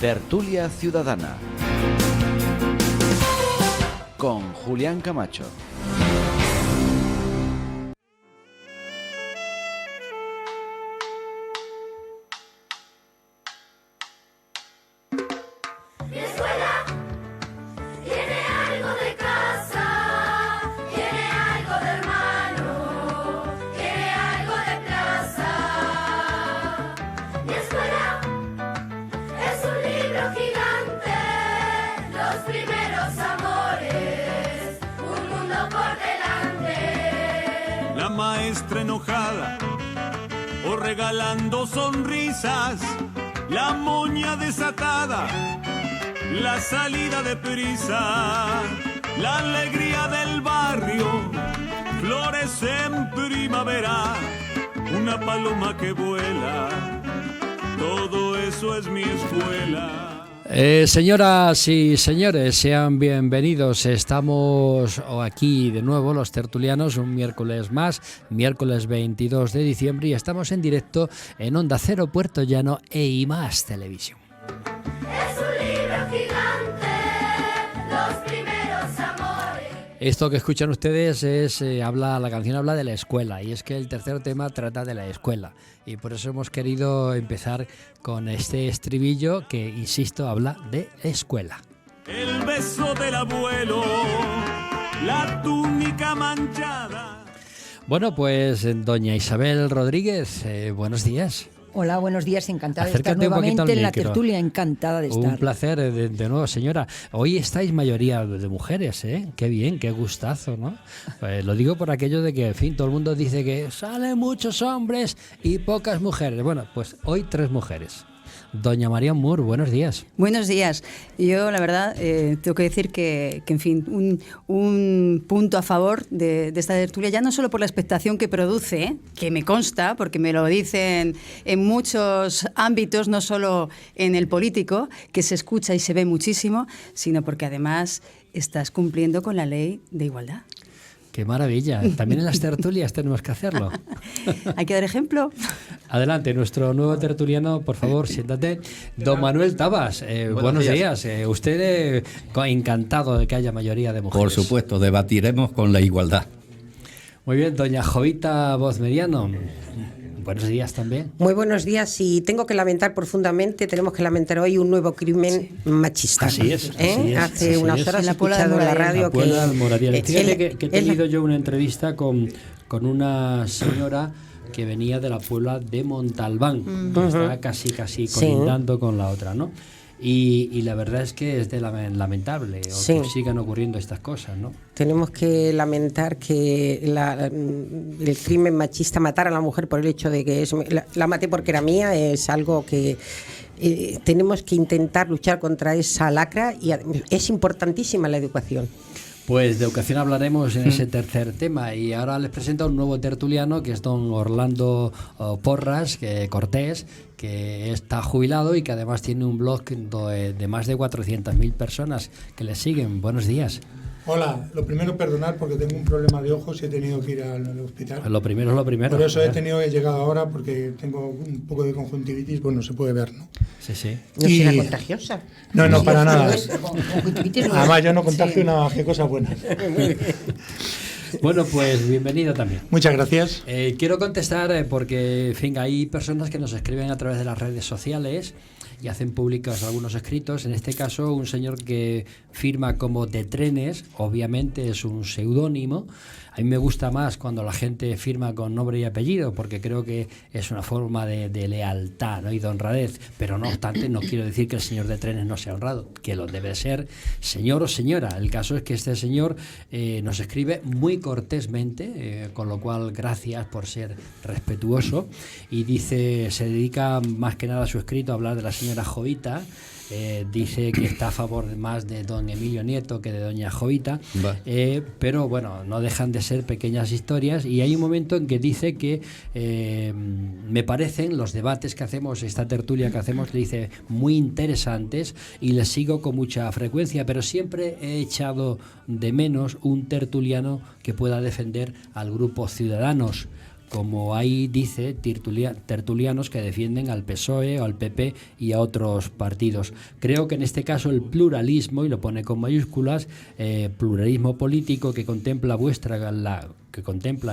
Tertulia Ciudadana con Julián Camacho. Enojada o regalando sonrisas, la moña desatada, la salida de prisa, la alegría del barrio, flores en primavera, una paloma que vuela, todo eso es mi escuela. Señoras y señores, sean bienvenidos. Estamos aquí de nuevo los tertulianos un miércoles más, miércoles 22 de diciembre, y estamos en directo en Onda Cero, Puerto Llano e IMAX Televisión. Es un libro gigante, los primeros amores. Esto que escuchan ustedes es la canción habla de la escuela, y es que el tercer tema trata de la escuela, y por eso hemos querido empezar con este estribillo que, insisto, habla de escuela. El beso del abuelo, la túnica manchada. Bueno, pues doña Isabel Rodríguez, buenos días. Hola, buenos días, encantada de estar Acércate un poquito nuevamente al en la micro. tertulia, encantada de estar. Un placer de nuevo, señora. Hoy estáis mayoría de mujeres, ¿eh? Qué bien, qué gustazo, ¿no? Lo digo por aquello de que, en fin, todo el mundo dice que salen muchos hombres y pocas mujeres. Bueno, pues hoy 3 mujeres. Doña María Moore, buenos días. Buenos días. Yo, la verdad, tengo que decir que en fin, un punto a favor de esta tertulia, ya no solo por la expectación que produce, que me consta, porque me lo dicen en muchos ámbitos, no solo en el político, que se escucha y se ve muchísimo, sino porque además estás cumpliendo con la ley de igualdad. ¡Qué maravilla! También en las tertulias tenemos que hacerlo. ¿Hay que dar ejemplo? Adelante, nuestro nuevo tertuliano, por favor, siéntate. Don Manuel Tabas, buenos días. Usted encantado de que haya mayoría de mujeres. Por supuesto, debatiremos con la igualdad. Muy bien, doña Jovita Voz Mediano. Buenos días también. Muy buenos días, y tengo que lamentar profundamente, tenemos que lamentar hoy un nuevo crimen machista. Así es. Hace unas horas he escuchado en la radio que... Fíjate que he tenido yo una entrevista con una señora que venía de la Puebla de Montalbán, que está casi colindando con la otra, ¿no? Y la verdad es que es lamentable que sigan ocurriendo estas cosas, ¿no? Tenemos que lamentar que el crimen machista, matar a la mujer por el hecho de que la maté porque era mía, es algo que tenemos que intentar luchar contra esa lacra, y es importantísima la educación. Pues de educación hablaremos en ese tercer tema, y ahora les presento a un nuevo tertuliano, que es don Orlando Porras Cortés, que está jubilado y que además tiene un blog de más de 400.000 personas que le siguen. Buenos días. Hola, lo primero perdonar porque tengo un problema de ojos y he tenido que ir al hospital. Lo primero es lo primero. Por eso he llegado ahora, porque tengo un poco de conjuntivitis, bueno, se puede ver, ¿no? Sí. ¿No será contagiosa? No, para nada. Además, yo no contagio nada, qué cosa buena. Bueno, pues bienvenido también. Muchas gracias. Quiero contestar porque, en fin, hay personas que nos escriben a través de las redes sociales y hacen públicos algunos escritos. En este caso, un señor que firma como De Trenes, obviamente es un seudónimo. A mí me gusta más cuando la gente firma con nombre y apellido, porque creo que es una forma de lealtad, ¿no? Y de honradez. Pero no obstante, no quiero decir que el señor De Trenes no sea honrado, que lo debe ser señor o señora. El caso es que este señor nos escribe muy cortésmente, con lo cual gracias por ser respetuoso, y dice, se dedica más que nada a su escrito a hablar de la señora Jovita. Dice que está a favor más de don Emilio Nieto que de doña Jovita, pero bueno, no dejan de ser pequeñas historias, y hay un momento en que dice que me parecen los debates que hacemos, esta tertulia que hacemos, le dice, muy interesantes, y les sigo con mucha frecuencia, pero siempre he echado de menos un tertuliano que pueda defender al grupo Ciudadanos, como ahí dice tertulianos que defienden al PSOE o al PP y a otros partidos. Creo que en este caso el pluralismo, y lo pone con mayúsculas, pluralismo político que contempla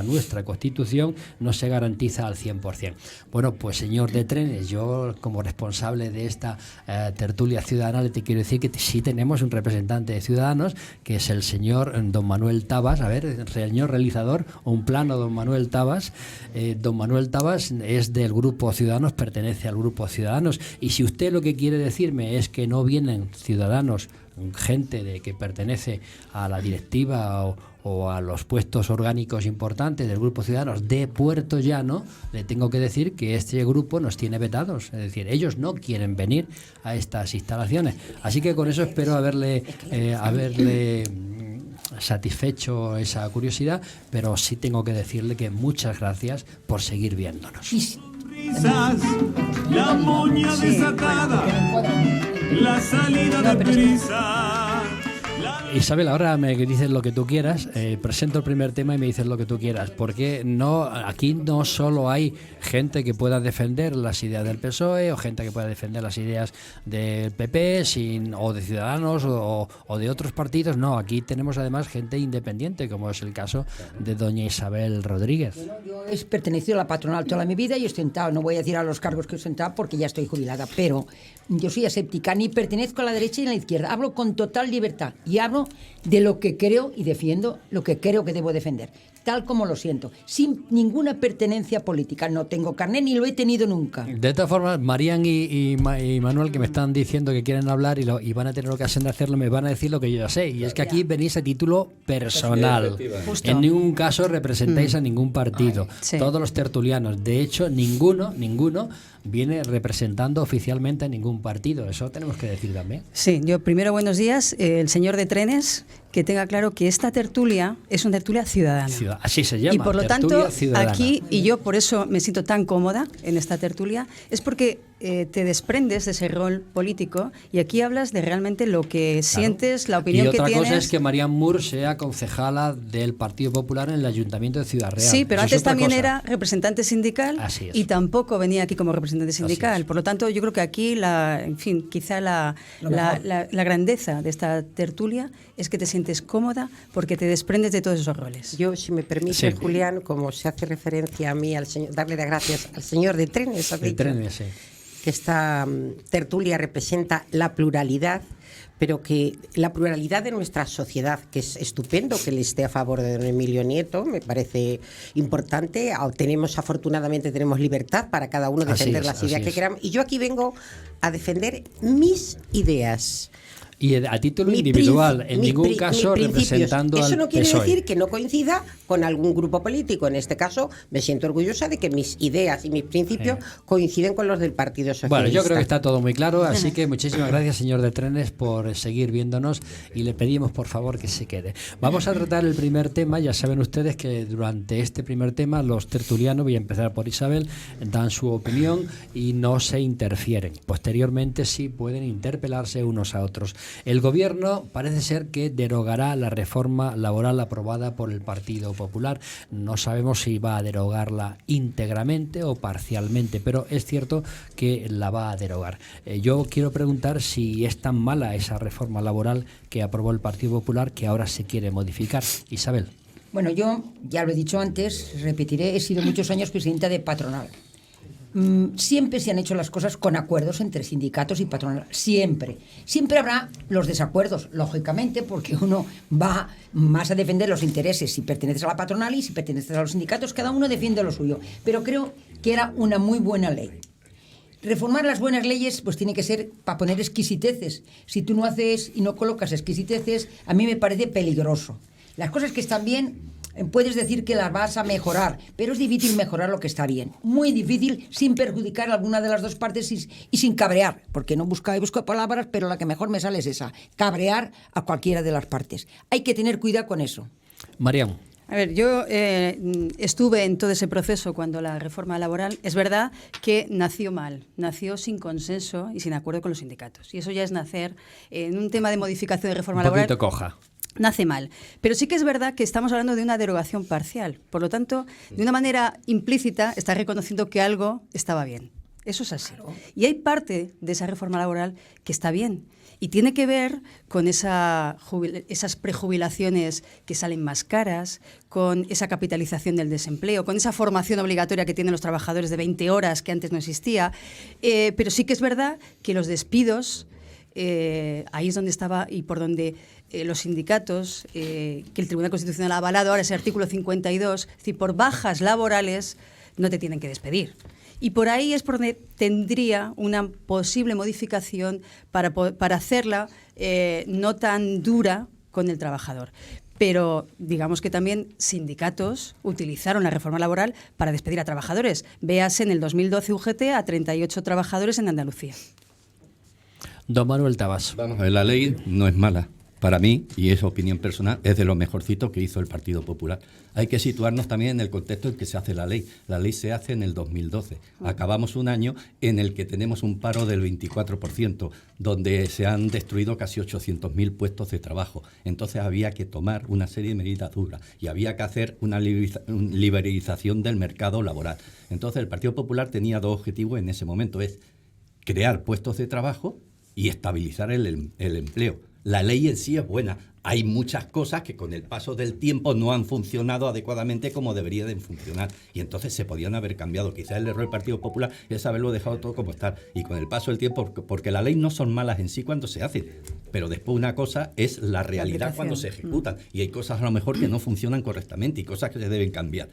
nuestra Constitución, no se garantiza al 100%. Bueno, pues señor de Trenes, yo como responsable de esta tertulia ciudadana le quiero decir que sí tenemos un representante de Ciudadanos, que es el señor don Manuel Tabas. A ver, señor realizador, un plano, don Manuel Tabas. Don Manuel Tabas es del Grupo Ciudadanos, pertenece al Grupo Ciudadanos, y si usted lo que quiere decirme es que no vienen ciudadanos, gente que pertenece a la directiva o a los puestos orgánicos importantes del Grupo Ciudadanos de Puerto Llano, le tengo que decir que este grupo nos tiene vetados. Es decir, ellos no quieren venir a estas instalaciones. Así que con eso espero haberle satisfecho esa curiosidad, pero sí tengo que decirle que muchas gracias por seguir viéndonos. La moña desatada, la salida de prisa. Isabel, ahora me dices lo que tú quieras, presento el primer tema y me dices lo que tú quieras, porque aquí no solo hay gente que pueda defender las ideas del PSOE o gente que pueda defender las ideas del PP o de Ciudadanos o de otros partidos, no, aquí tenemos además gente independiente, como es el caso de doña Isabel Rodríguez. Bueno, yo he pertenecido a la patronal toda mi vida y he ostentado, no voy a decir a los cargos que he ostentado porque ya estoy jubilada, pero yo soy aséptica, ni pertenezco a la derecha ni a la izquierda, hablo con total libertad y hablo de lo que creo y defiendo lo que creo que debo defender, tal como lo siento, sin ninguna pertenencia política. No tengo carné ni lo he tenido nunca. De todas formas, Marían y Manuel, que me están diciendo que quieren hablar y van a tener ocasión de hacerlo, me van a decir lo que yo ya sé, y es que aquí venís a título personal. En ningún caso representáis a ningún partido. Sí. Todos los tertulianos, de hecho, ninguno viene representando oficialmente a ningún partido. Eso tenemos que decir también. Sí, yo primero buenos días, el señor de Trenes, que tenga claro que esta tertulia es una tertulia ciudadana. Así se llama. Y por lo tertulia tanto, ciudadana. aquí, y yo por eso me siento tan cómoda en esta tertulia, es porque te desprendes de ese rol político y aquí hablas de realmente lo que sientes, la opinión que tienes. Y otra cosa es que Marían Moore sea concejala del Partido Popular en el Ayuntamiento de Ciudad Real. Sí, pero eso antes también era representante sindical. Así es. Y tampoco venía aquí como representante sindical. Por lo tanto, yo creo que aquí, quizá la grandeza de esta tertulia es que te sientes cómoda porque te desprendes de todos esos roles. Yo, si me permite, Julián, como se hace referencia a mí, darle las gracias al señor de Trenes, que esta tertulia representa la pluralidad, pero que la pluralidad de nuestra sociedad, que es estupendo que le esté a favor de don Emilio Nieto, me parece importante. Afortunadamente tenemos libertad para cada uno defender las ideas que queramos. Y yo aquí vengo a defender mis ideas. Y a título individual, en ningún caso representando al PSOE. Eso no quiere decir que no coincida con algún grupo político. En este caso, me siento orgullosa de que mis ideas y mis principios coinciden con los del Partido Socialista. Bueno, yo creo que está todo muy claro, así que muchísimas gracias, señor de Trenes, por seguir viéndonos y le pedimos, por favor, que se quede. Vamos a tratar el primer tema. Ya saben ustedes que durante este primer tema los tertulianos, voy a empezar por Isabel, dan su opinión y no se interfieren. Posteriormente sí pueden interpelarse unos a otros. El gobierno parece ser que derogará la reforma laboral aprobada por el Partido Popular. No sabemos si va a derogarla íntegramente o parcialmente, pero es cierto que la va a derogar. Yo quiero preguntar si es tan mala esa reforma laboral que aprobó el Partido Popular que ahora se quiere modificar. Isabel. Bueno, yo ya lo he dicho antes, repetiré, he sido muchos años presidenta de patronal. Siempre se han hecho las cosas con acuerdos entre sindicatos y patronal, siempre habrá los desacuerdos, lógicamente, porque uno va más a defender los intereses si perteneces a la patronal y si perteneces a los sindicatos, cada uno defiende lo suyo, pero creo que era una muy buena ley. Reformar las buenas leyes pues tiene que ser para poner exquisiteces. Si tú no haces y no colocas exquisiteces, a mí me parece peligroso. Las cosas que están bien puedes decir que las vas a mejorar, pero es difícil mejorar lo que está bien. Muy difícil sin perjudicar a alguna de las dos partes y sin cabrear, porque no busco palabras, pero la que mejor me sale es esa, cabrear a cualquiera de las partes. Hay que tener cuidado con eso. Marían. A ver, yo estuve en todo ese proceso cuando la reforma laboral, es verdad que nació mal, nació sin consenso y sin acuerdo con los sindicatos. Y eso ya es nacer en un tema de modificación de reforma laboral. Un poquito coja. nace mal. Pero sí que es verdad que estamos hablando de una derogación parcial. Por lo tanto, de una manera implícita, está reconociendo que algo estaba bien. Eso es así. Y hay parte de esa reforma laboral que está bien. Y tiene que ver con esas prejubilaciones que salen más caras, con esa capitalización del desempleo, con esa formación obligatoria que tienen los trabajadores de 20 horas que antes no existía. Pero sí que es verdad que los despidos, ahí es donde estaba y por donde los sindicatos, que el Tribunal Constitucional ha avalado ahora ese artículo 52, es decir, por bajas laborales no te tienen que despedir. Y por ahí es por donde tendría una posible modificación para hacerla no tan dura con el trabajador. Pero digamos que también sindicatos utilizaron la reforma laboral para despedir a trabajadores. Véase en el 2012 UGT a 38 trabajadores en Andalucía. Don Manuel Tabas. Vamos a ver, la ley no es mala. Para mí, y es opinión personal, es de lo mejorcito que hizo el Partido Popular. Hay que situarnos también en el contexto en que se hace la ley. La ley se hace en el 2012. Acabamos un año en el que tenemos un paro del 24%, donde se han destruido casi 800.000 puestos de trabajo. Entonces había que tomar una serie de medidas duras y había que hacer una liberalización del mercado laboral. Entonces el Partido Popular tenía dos objetivos en ese momento, es crear puestos de trabajo y estabilizar el empleo. La ley en sí es buena. Hay muchas cosas que con el paso del tiempo no han funcionado adecuadamente como deberían de funcionar. Y entonces se podían haber cambiado. Quizás el error del Partido Popular es haberlo dejado todo como está. Y con el paso del tiempo, porque las leyes no son malas en sí cuando se hacen. Pero después una cosa es la realidad cuando se ejecutan. Y hay cosas a lo mejor que no funcionan correctamente y cosas que se deben cambiar.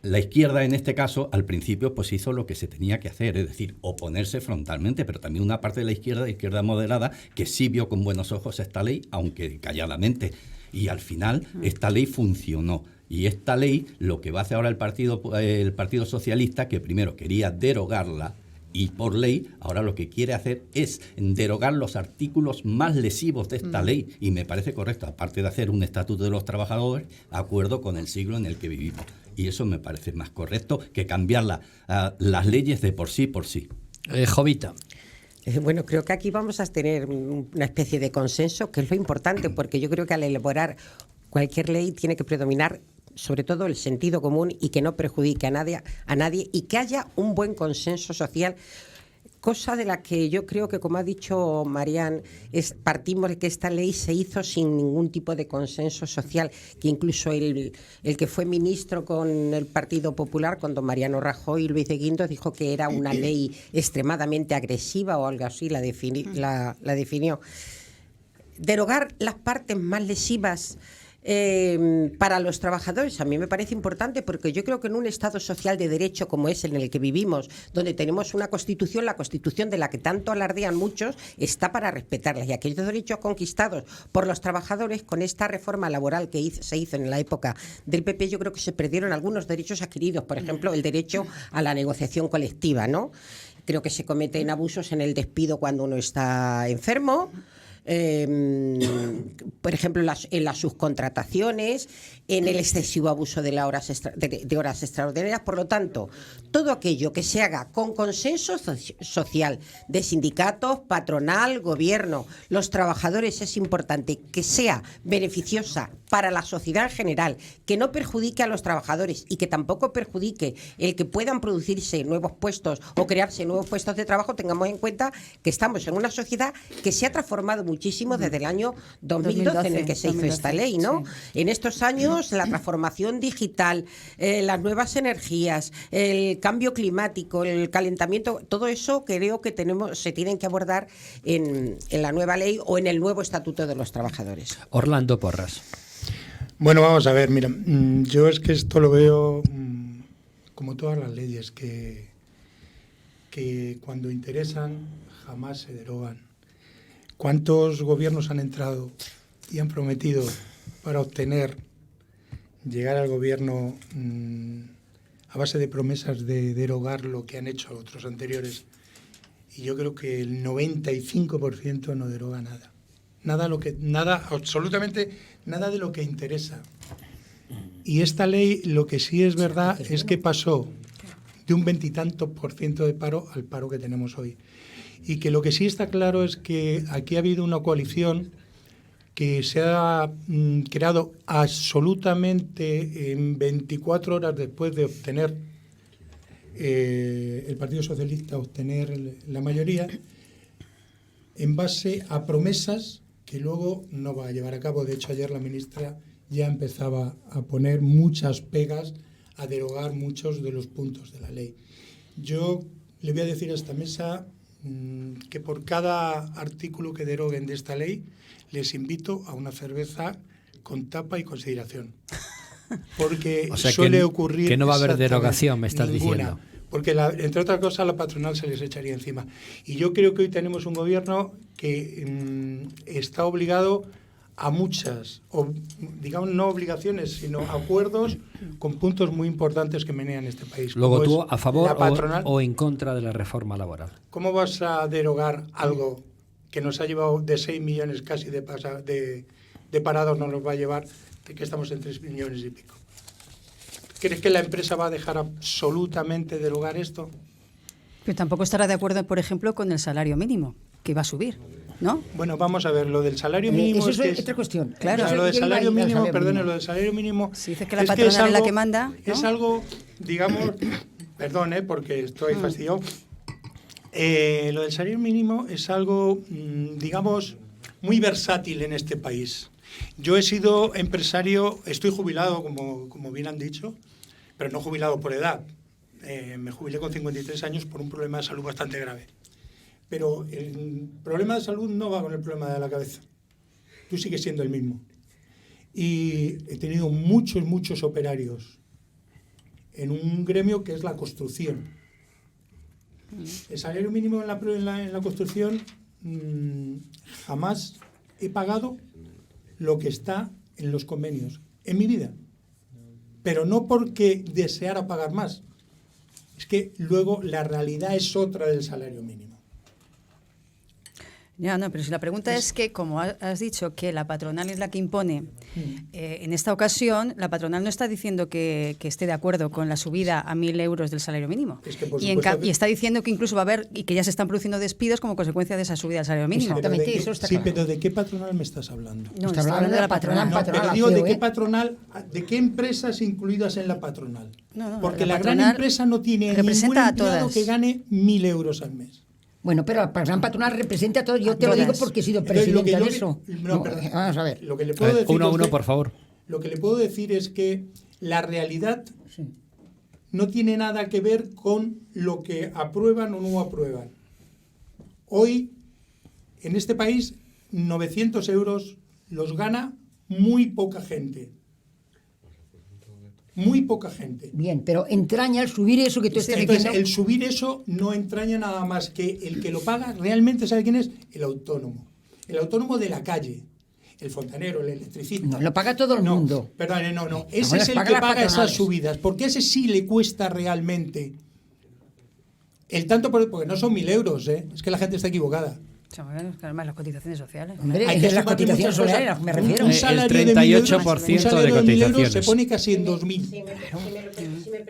La izquierda en este caso al principio pues hizo lo que se tenía que hacer, es decir, oponerse frontalmente, pero también una parte de la izquierda moderada, que sí vio con buenos ojos esta ley, aunque calladamente, y al final esta ley funcionó. Y esta ley, lo que va a hacer ahora el Partido Socialista, que primero quería derogarla, y por ley, ahora lo que quiere hacer es derogar los artículos más lesivos de esta ley, y me parece correcto, aparte de hacer un estatuto de los trabajadores, acuerdo con el siglo en el que vivimos. Y eso me parece más correcto que cambiar las leyes de por sí. Jovita. Bueno, creo que aquí vamos a tener una especie de consenso, que es lo importante, porque yo creo que al elaborar cualquier ley tiene que predominar sobre todo el sentido común y que no perjudique a nadie y que haya un buen consenso social, cosa de la que yo creo que, como ha dicho Marian, partimos de que esta ley se hizo sin ningún tipo de consenso social, que incluso el que fue ministro con el Partido Popular, cuando Mariano Rajoy y Luis de Guindos, dijo que era una ley extremadamente agresiva o algo así, la definió. Derogar las partes más lesivas para los trabajadores a mí me parece importante, porque yo creo que en un Estado social de derecho como es en el que vivimos, donde tenemos una Constitución, la Constitución de la que tanto alardean muchos, está para respetarla, y aquellos derechos conquistados por los trabajadores con esta reforma laboral que se hizo en la época del PP, yo creo que se perdieron algunos derechos adquiridos, por ejemplo el derecho a la negociación colectiva, ¿no? Creo que se cometen abusos en el despido cuando uno está enfermo. Por ejemplo, en las subcontrataciones, en el excesivo abuso de horas extraordinarias. Por lo tanto, todo aquello que se haga con consenso social de sindicatos, patronal, gobierno, los trabajadores, es importante que sea beneficiosa para la sociedad en general, que no perjudique a los trabajadores y que tampoco perjudique el que puedan producirse nuevos puestos o crearse nuevos puestos de trabajo. Tengamos en cuenta que estamos en una sociedad que se ha transformado muchísimo desde el año 2012 en el que se hizo esta ley, ¿no? Sí. En estos años, la transformación digital, las nuevas energías, el cambio climático, el calentamiento, todo eso creo que se tienen que abordar en la nueva ley o en el nuevo Estatuto de los Trabajadores. Orlando Porras. Bueno, vamos a ver, mira, yo es que esto lo veo como todas las leyes, que cuando interesan jamás se derogan. ¿Cuántos gobiernos han entrado y han prometido para llegar al gobierno a base de promesas de derogar lo que han hecho otros anteriores? Y yo creo que el 95% no deroga nada. Absolutamente nada de lo que interesa. Y esta ley, lo que sí es verdad es que pasó de un 20 y tanto % de paro al paro que tenemos hoy. Y que lo que sí está claro es que aquí ha habido una coalición que se ha creado absolutamente en 24 horas después de obtener el Partido Socialista obtener la mayoría, en base a promesas que luego no va a llevar a cabo. De hecho, ayer la ministra ya empezaba a poner muchas pegas, a derogar muchos de los puntos de la ley. Yo le voy a decir a esta mesa que por cada artículo que deroguen de esta ley les invito a una cerveza con tapa y consideración. Porque o sea, suele que, ocurrir... que no va a haber derogación, me estás ninguna, diciendo. Porque, entre otras cosas, a la patronal se les echaría encima. Y yo creo que hoy tenemos un gobierno que está obligado a muchas, digamos, no obligaciones, sino acuerdos con puntos muy importantes que menean este país. Luego tú, es a favor la patronal, o en contra de la reforma laboral. ¿Cómo vas a derogar algo que nos ha llevado de 6 millones casi de parados, no nos va a llevar, de que estamos en 3 millones y pico? ¿Crees que la empresa va a dejar absolutamente derogar esto? Pero tampoco estará de acuerdo, por ejemplo, con el salario mínimo, que va a subir, ¿no? Bueno, vamos a ver, lo del salario mínimo... Eso es otra cuestión. Claro. O sea, lo del salario mínimo, perdone, lo del salario mínimo... Si dices que la patronal es la que manda, ¿no? Es algo, digamos, perdón, porque estoy fastidiado. Lo del salario mínimo es algo, digamos, muy versátil en este país. Yo he sido empresario, estoy jubilado, como bien han dicho, pero no jubilado por edad. Me jubilé con 53 años por un problema de salud bastante grave. Pero el problema de salud no va con el problema de la cabeza. Tú sigues siendo el mismo. Y he tenido muchos operarios en un gremio que es la construcción. El salario mínimo en la construcción jamás he pagado lo que está en los convenios en mi vida. Pero no porque deseara pagar más. Es que luego la realidad es otra del salario mínimo. Ya, no, pero si la pregunta es que, como has dicho, que la patronal es la que impone, en esta ocasión la patronal no está diciendo que esté de acuerdo con la subida a 1.000 euros del salario mínimo. Es que, por y está diciendo que incluso va a haber, y que ya se están produciendo despidos como consecuencia de esa subida del salario mínimo. Exactamente, eso está claro. Pero ¿de qué patronal me estás hablando? No, está hablando de la patronal. No, pero digo, ¿de qué patronal, de qué empresas incluidas en la patronal? No, porque la gran empresa no tiene ningún empleado que gane 1.000 euros al mes. Bueno, pero la gran patronal representa a todos. Yo te lo digo porque he sido presidenta de eso. Vamos a ver. Lo que le puedo decir uno a uno, por favor. Lo que le puedo decir es que la realidad no tiene nada que ver con lo que aprueban o no aprueban. Hoy, en este país, 900 euros los gana muy poca gente. Muy poca gente. Bien, pero entraña el subir eso que tú estás diciendo. Entonces, el subir eso no entraña nada más que el que lo paga realmente, ¿sabe quién es? El autónomo. El autónomo de la calle. El fontanero, el electricista. No, lo paga todo el mundo. Perdón, no. Ese es el que paga esas subidas. Porque ese sí le cuesta realmente. El tanto, porque no son 1.000 euros, ¿eh? Es que la gente está equivocada. Además, las cotizaciones sociales. Hombre, hay que las cotizaciones sociales, me refiero. Un salario el 38% de cotizaciones. Se pone casi en 2.000.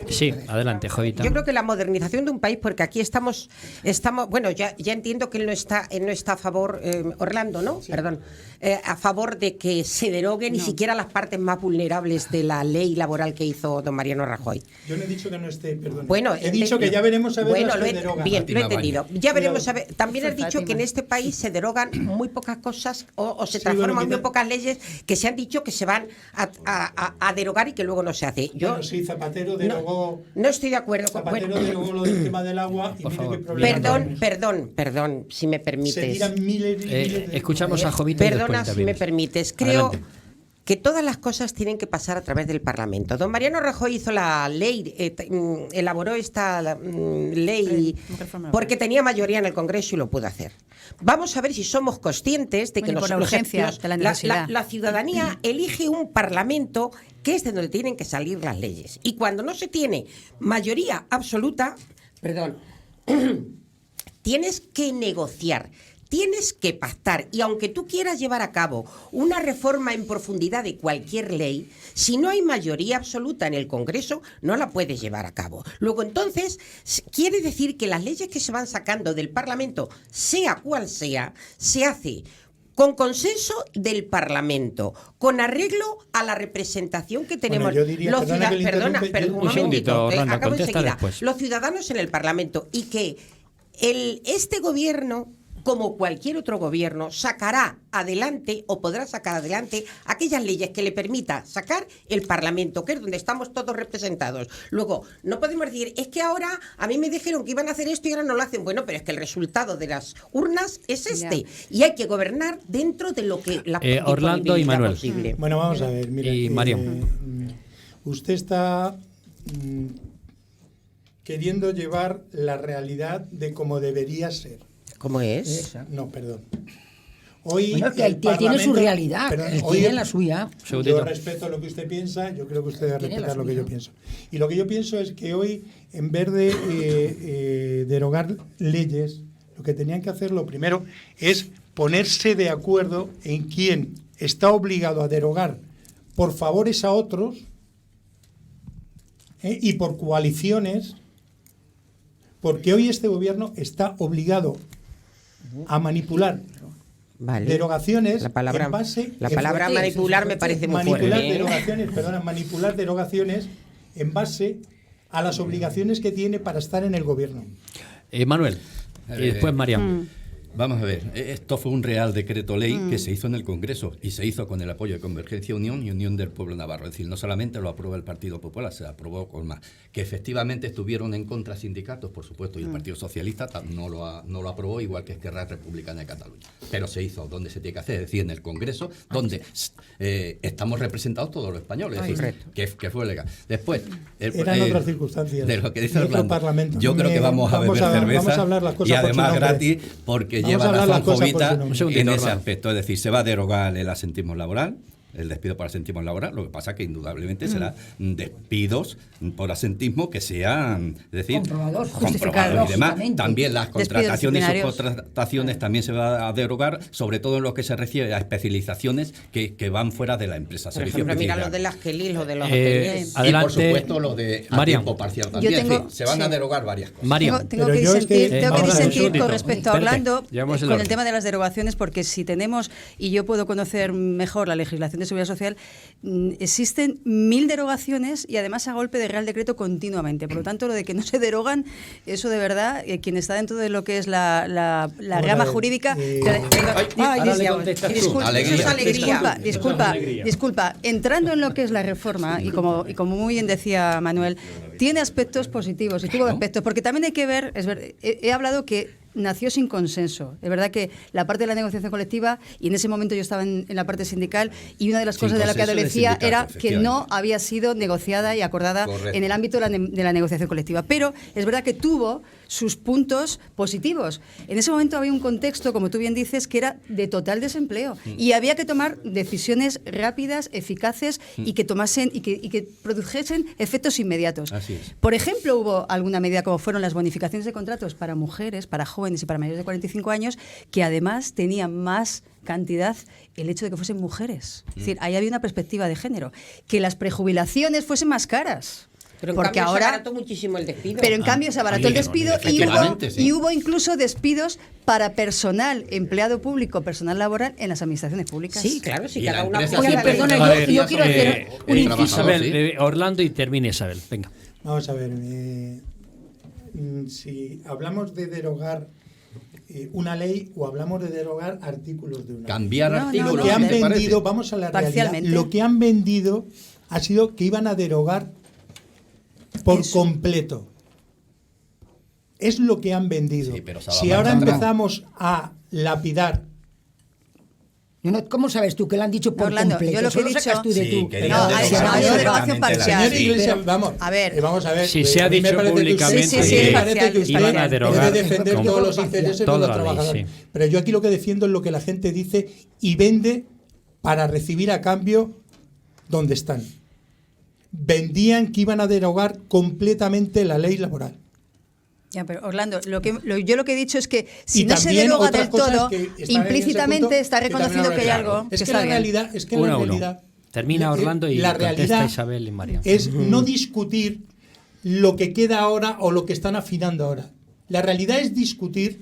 Sí, adelante, Jovita. Yo creo que la modernización de un país, porque aquí estamos bueno, ya entiendo que él no está a favor, Orlando, ¿no? Sí. Perdón, a favor de que se derogue ni siquiera las partes más vulnerables de la ley laboral que hizo don Mariano Rajoy. Yo no he dicho que no esté, perdón. Bueno, he dicho que ya veremos a ver bueno, las que derogan. Bien, lo he entendido. Ya veremos a ver. También has dicho que en este país se derogan muy pocas cosas o se transforman muy pocas leyes que se han dicho que se van a derogar y que luego no se hace. Bueno, sí, Zapatero derogó... No estoy de acuerdo. Zapatero derogó lo del tema del agua y mire qué problema. Perdón, si me permites. Se tiran miles y miles de... Escuchamos a Jovita y Perdona si me permites. Creo que todas las cosas tienen que pasar a través del Parlamento. Don Mariano Rajoy hizo la ley, elaboró esta ley porque tenía mayoría en el Congreso y lo pudo hacer. Vamos a ver si somos conscientes de que la ciudadanía elige un Parlamento que es de donde tienen que salir las leyes. Y cuando no se tiene mayoría absoluta, tienes que negociar. Tienes que pactar, y aunque tú quieras llevar a cabo una reforma en profundidad de cualquier ley, si no hay mayoría absoluta en el Congreso, no la puedes llevar a cabo. Luego, entonces, quiere decir que las leyes que se van sacando del Parlamento, sea cual sea, se hace con consenso del Parlamento, con arreglo a la representación que tenemos. Bueno, yo diría, los perdona que le perdona, interrumpe, pero yo- un Un segundito, momentito, Orlando, acabo contesta enseguida. después. Los ciudadanos en el Parlamento, y que este gobierno, como cualquier otro gobierno, sacará adelante o podrá sacar adelante aquellas leyes que le permita sacar el Parlamento, que es donde estamos todos representados. Luego, no podemos decir, es que ahora a mí me dijeron que iban a hacer esto y ahora no lo hacen. Bueno, pero es que el resultado de las urnas es este. Ya. Y hay que gobernar dentro de lo que la Orlando y disponibilidad Manuel. posible. Bueno, vamos a ver. Mira, Y Marión. usted está queriendo llevar la realidad de cómo debería ser. ¿Cómo es? Exacto. No, perdón. Hoy Bueno, que el Haití tiene su Parlamento- realidad, perdón, él hoy tiene el- la suya. Segundito. Yo respeto lo que usted piensa, yo creo que usted debe Tiene la respetar lo que suya. yo pienso. Y lo que yo pienso es que hoy, en vez de derogar leyes, lo que tenían que hacer, lo primero, es ponerse de acuerdo en quién está obligado a derogar por favores a otros y por coaliciones, porque hoy este gobierno está obligado a manipular Vale. derogaciones La palabra- en base la palabra manipular me parece muy fuerte, manipular derogaciones en base a las obligaciones que tiene para estar en el gobierno. Manuel, y después Mariam. Vamos a ver, esto fue un Real Decreto Ley que se hizo en el Congreso y se hizo con el apoyo de Convergencia Unión y Unión del Pueblo Navarro. Es decir, no solamente lo aprobó el Partido Popular, se aprobó con más. Que efectivamente estuvieron en contra sindicatos, por supuesto, y el Partido Socialista no lo aprobó, igual que Esquerra Republicana de Cataluña. Pero se hizo donde se tiene que hacer, es decir, en el Congreso, donde estamos representados todos los españoles, es decir, que fue legal. Después, Eran otras circunstancias. de lo que dice Y otro Orlando, parlamento. yo creo que vamos a beber cerveza vamos a hablar las cosas y por su además nombre. gratis, porque Vamos a lleva hablar las razón cosas por Jovita su nombre. Un segundito, en ese Orlando. aspecto. Es decir, se va a derogar el asentismo laboral, el despido por asentismo laboral, lo que pasa que indudablemente será despidos por asentismo que sean, es decir, Comprobados, comprobados y demás. lógicamente. También las Despidos contrataciones y disciplinarios. subcontrataciones también se va a derogar, sobre todo en lo que se refiere a especializaciones que van fuera de la empresa. Por servicio ejemplo, mira especial. lo de las Kelly, lo de los Eh, hoteliers. Y por Adelante, supuesto lo de a Mariam. tiempo parcial también. Yo tengo- Es decir, se van a sí. derogar varias cosas. Mariam. Tengo Pero que yo es que- disentir, tengo que vamos a ver, un disentir segundito. con respecto a Espérate, Orlando llevamos el con el orden. tema de las derogaciones, porque si tenemos, y yo puedo conocer mejor la legislación de seguridad social, existen 1000 derogaciones y además a golpe de Real Decreto continuamente. Por lo tanto, lo de que no se derogan, eso de verdad, quien está dentro de lo que es la Vamos a rama ver, jurídica... ahora le contestas tú. disculpa, Alegría. Eso es alegría. disculpa, entrando en lo que es la reforma, y como muy bien decía Manuel, tiene aspectos positivos y tuvo aspectos, porque también hay que ver, he hablado que nació sin consenso. Es verdad que la parte de la negociación colectiva, y en ese momento yo estaba en la parte sindical, y una de las Sin cosas de la que consenso de adolecía sindicato, era que efectivamente. no había sido negociada y acordada Correcto. en el ámbito de la negociación colectiva. Pero es verdad que tuvo sus puntos positivos. En ese momento había un contexto, como tú bien dices, que era de total desempleo y había que tomar decisiones rápidas, eficaces y que tomasen y que produjesen efectos inmediatos. Así es. Por ejemplo, hubo alguna medida como fueron las bonificaciones de contratos para mujeres, para jóvenes y para mayores de 45 años, que además tenían más cantidad el hecho de que fuesen mujeres. Es decir, ahí había una perspectiva de género. Que las prejubilaciones fuesen más caras. Pero en porque cambio ahora se abarató muchísimo el despido. pero en cambio se abarató el despido y efectivamente, sí. hubo incluso despidos para personal, empleado público, personal laboral en las administraciones públicas. Sí, claro, sí, Y cada la una empresa apoya Oye, la perdona, ley. A ver, yo quiero hacer un inciso. Isabel, Orlando y termine Isabel. Venga. Vamos a ver, si hablamos de derogar una ley o hablamos de derogar artículos de una ley. Cambiar No, no, artículos. Lo que han ¿te parece? vendido, vamos a la realidad, Parcialmente. lo que han vendido ha sido que iban a derogar por Eso. completo. Es lo que han vendido. Sí, pero se va Si ahora marcando. empezamos a lapidar, ¿Cómo sabes tú que lo han dicho por Orlando, completo? yo lo que he Solo dicho- sacas tú de Sí, tú. que No, digan hay derogación derogación directamente parcial. señor Iglesias, pero- vamos, a ver. vamos a ver. Si se ha a mí me dicho parece que usted- públicamente Sí, sí, sí, me es parece parcial, que es usted iban a derogar debe defender con- todos los intereses de toda los la ley, trabajadores. sí. Pero yo aquí lo que defiendo es lo que la gente dice y vende para recibir a cambio donde están. Vendían que iban a derogar completamente la ley laboral. Ya, pero Orlando, yo lo que he dicho es que si Y no se también deroga otras del cosas todo, que están en ese implícitamente punto está que también reconociendo que hay habrá. algo que Es que está la bien. realidad, es que Uno la a uno. realidad Termina Orlando y la contesta realidad Isabel y María. es no discutir lo que queda ahora o lo que están afinando ahora. La realidad es discutir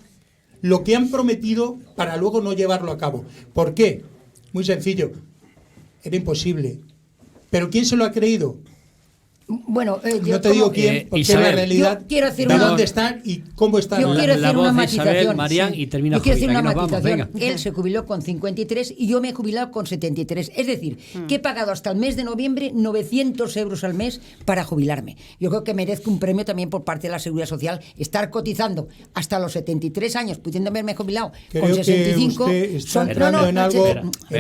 lo que han prometido para luego no llevarlo a cabo. ¿Por qué? Muy sencillo, era imposible. ¿Pero quién se lo ha creído? Bueno, no te digo quién, porque Isabel, es la realidad de dónde están y cómo están. Yo quiero la hacer voz una de Isabel, matización. Marián, y termina Yo quiero decir Jovita, una que nos vamos, matización. venga. Él se jubiló con 53 y yo me he jubilado con 73. Es decir, que he pagado hasta el mes de noviembre 900 euros al mes para jubilarme. Yo creo que merezco un premio también por parte de la Seguridad Social. Estar cotizando hasta los 73 años, pudiendo haberme jubilado Creo con 65. que usted está entrando en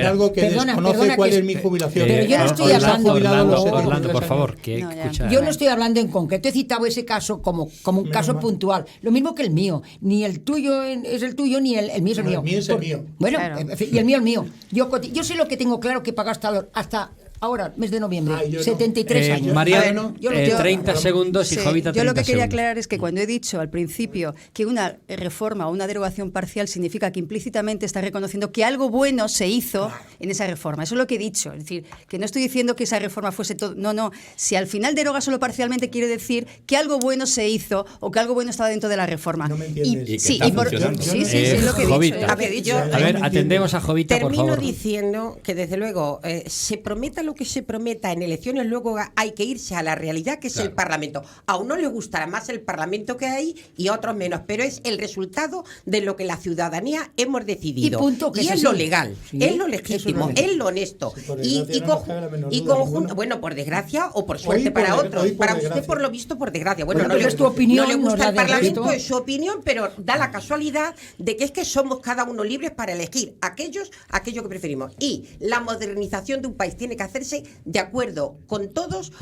algo que desconoce cuál es mi jubilación. Pero yo no estoy hablando... Orlando, por favor, que No, ya. escucha. Yo no estoy hablando en concreto, he citado ese caso como un caso puntual. Lo mismo que el mío. Ni el tuyo es el tuyo, ni el mío es el mío. El mío es el mío. Bueno, Claro. y el mío el mío. Yo sé lo que tengo claro que pago hasta ahora, mes de noviembre. Ay, yo no. 73 años. Marián, Bueno, yo lo tengo 30 claro. segundos y Sí, Jovita 30 yo lo que quería segundos. aclarar es que cuando he dicho al principio que una reforma o una derogación parcial significa que implícitamente está reconociendo que algo bueno se hizo en esa reforma. Eso es lo que he dicho. Es decir, que no estoy diciendo que esa reforma fuese todo. No. Si al final deroga solo parcialmente, quiere decir que algo bueno se hizo o que algo bueno estaba dentro de la reforma. No me entiendes. Y que Sí, está y por, funcionando. sí, es lo que he dicho. Jovita. es lo que he dicho. A ver, A ver, no atendemos a Jovita, por Termino favor. diciendo que desde luego se prometa lo que se prometa en elecciones, luego hay que irse a la realidad que es el Parlamento. A unos les gustará más el Parlamento que hay y a otros menos, pero es el resultado de lo que la ciudadanía hemos decidido. Y punto, que y es es lo así. legal, Sí, es lo eso legítimo, es lo es lo honesto. Sí, por y desgracia no nos cabe la menor duda conjunto, ninguna. bueno, por desgracia o por suerte Hoy por para desgra- otros. hoy por Para desgracia. usted, por lo visto, por desgracia. Bueno, Bueno, no pero le, es tu opinión, no le no gusta la el del Parlamento, resto. es su opinión, pero da la casualidad de que es que somos cada uno libres para elegir aquello que preferimos. Y la modernización de un país tiene que hacerse de acuerdo con todos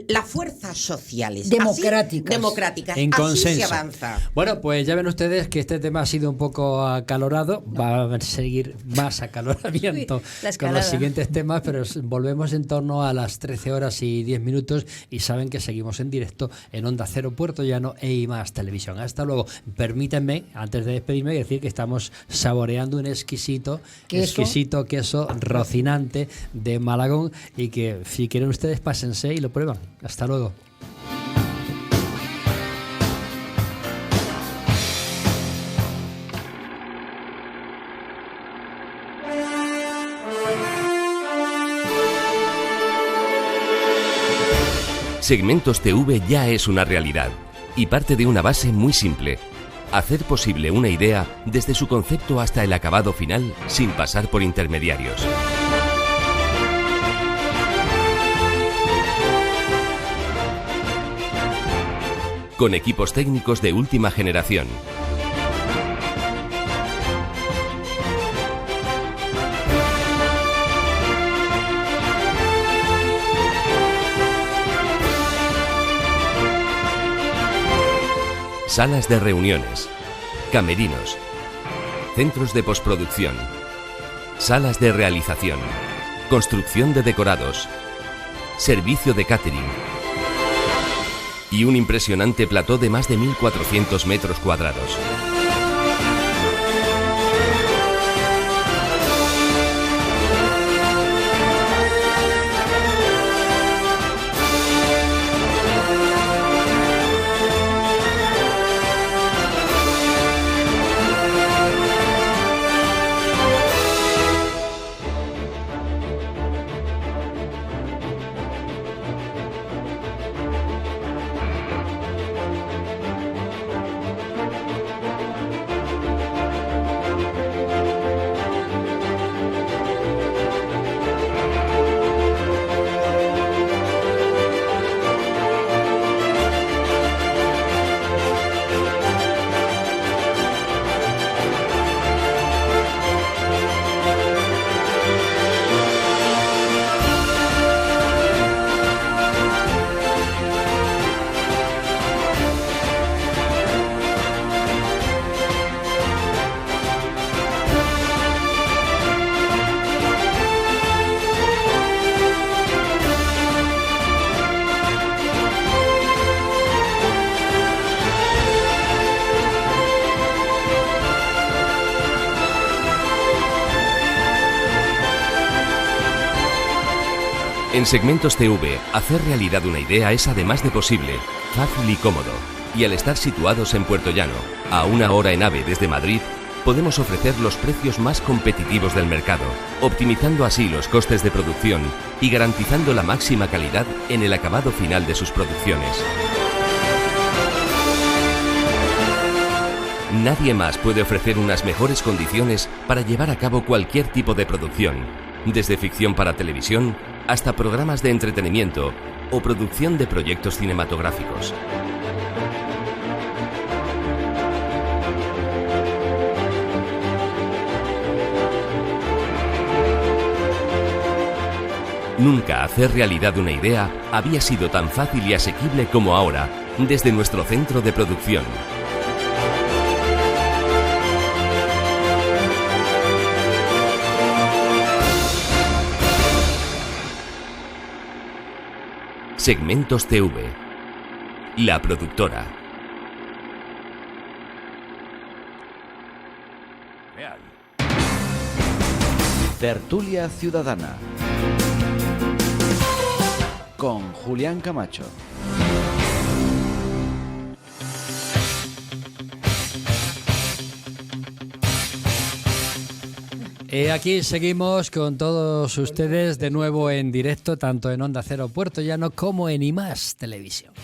las fuerzas sociales. Democráticas. En Así consenso. se avanza. Bueno, pues ya ven ustedes que este tema ha sido un poco acalorado. Va a seguir más acaloramiento Uy, la con escalada. los siguientes temas, pero volvemos en torno a las 13 horas y 10 minutos y saben que seguimos en directo en Onda Cero Puerto Llano e IMAX Televisión. Hasta luego. Permítanme, antes de despedirme, decir que estamos saboreando un exquisito queso rocinante de Malagón y que si quieren ustedes pásense y lo prueban. Hasta luego. Segmentos TV ya es una realidad y parte de una base muy simple: hacer posible una idea desde su concepto hasta el acabado final sin pasar por intermediarios. Con equipos técnicos de última generación. Salas de reuniones, camerinos, centros de postproducción, salas de realización, construcción de decorados, servicio de catering y un impresionante plató de más de 1.400 metros cuadrados. En Segmentos TV, hacer realidad una idea es además de posible, fácil y cómodo. Y al estar situados en Puerto Llano, a 1 hora en AVE desde Madrid, podemos ofrecer los precios más competitivos del mercado, optimizando así los costes de producción y garantizando la máxima calidad en el acabado final de sus producciones. Nadie más puede ofrecer unas mejores condiciones para llevar a cabo cualquier tipo de producción, desde ficción para televisión hasta programas de entretenimiento o producción de proyectos cinematográficos. Nunca hacer realidad una idea había sido tan fácil y asequible como ahora, desde nuestro centro de producción. Segmentos TV, la productora. Tertulia Ciudadana con Julián Camacho. Aquí seguimos con todos ustedes de nuevo en directo, tanto en Onda Cero Puerto Llano como en IMAX Televisión.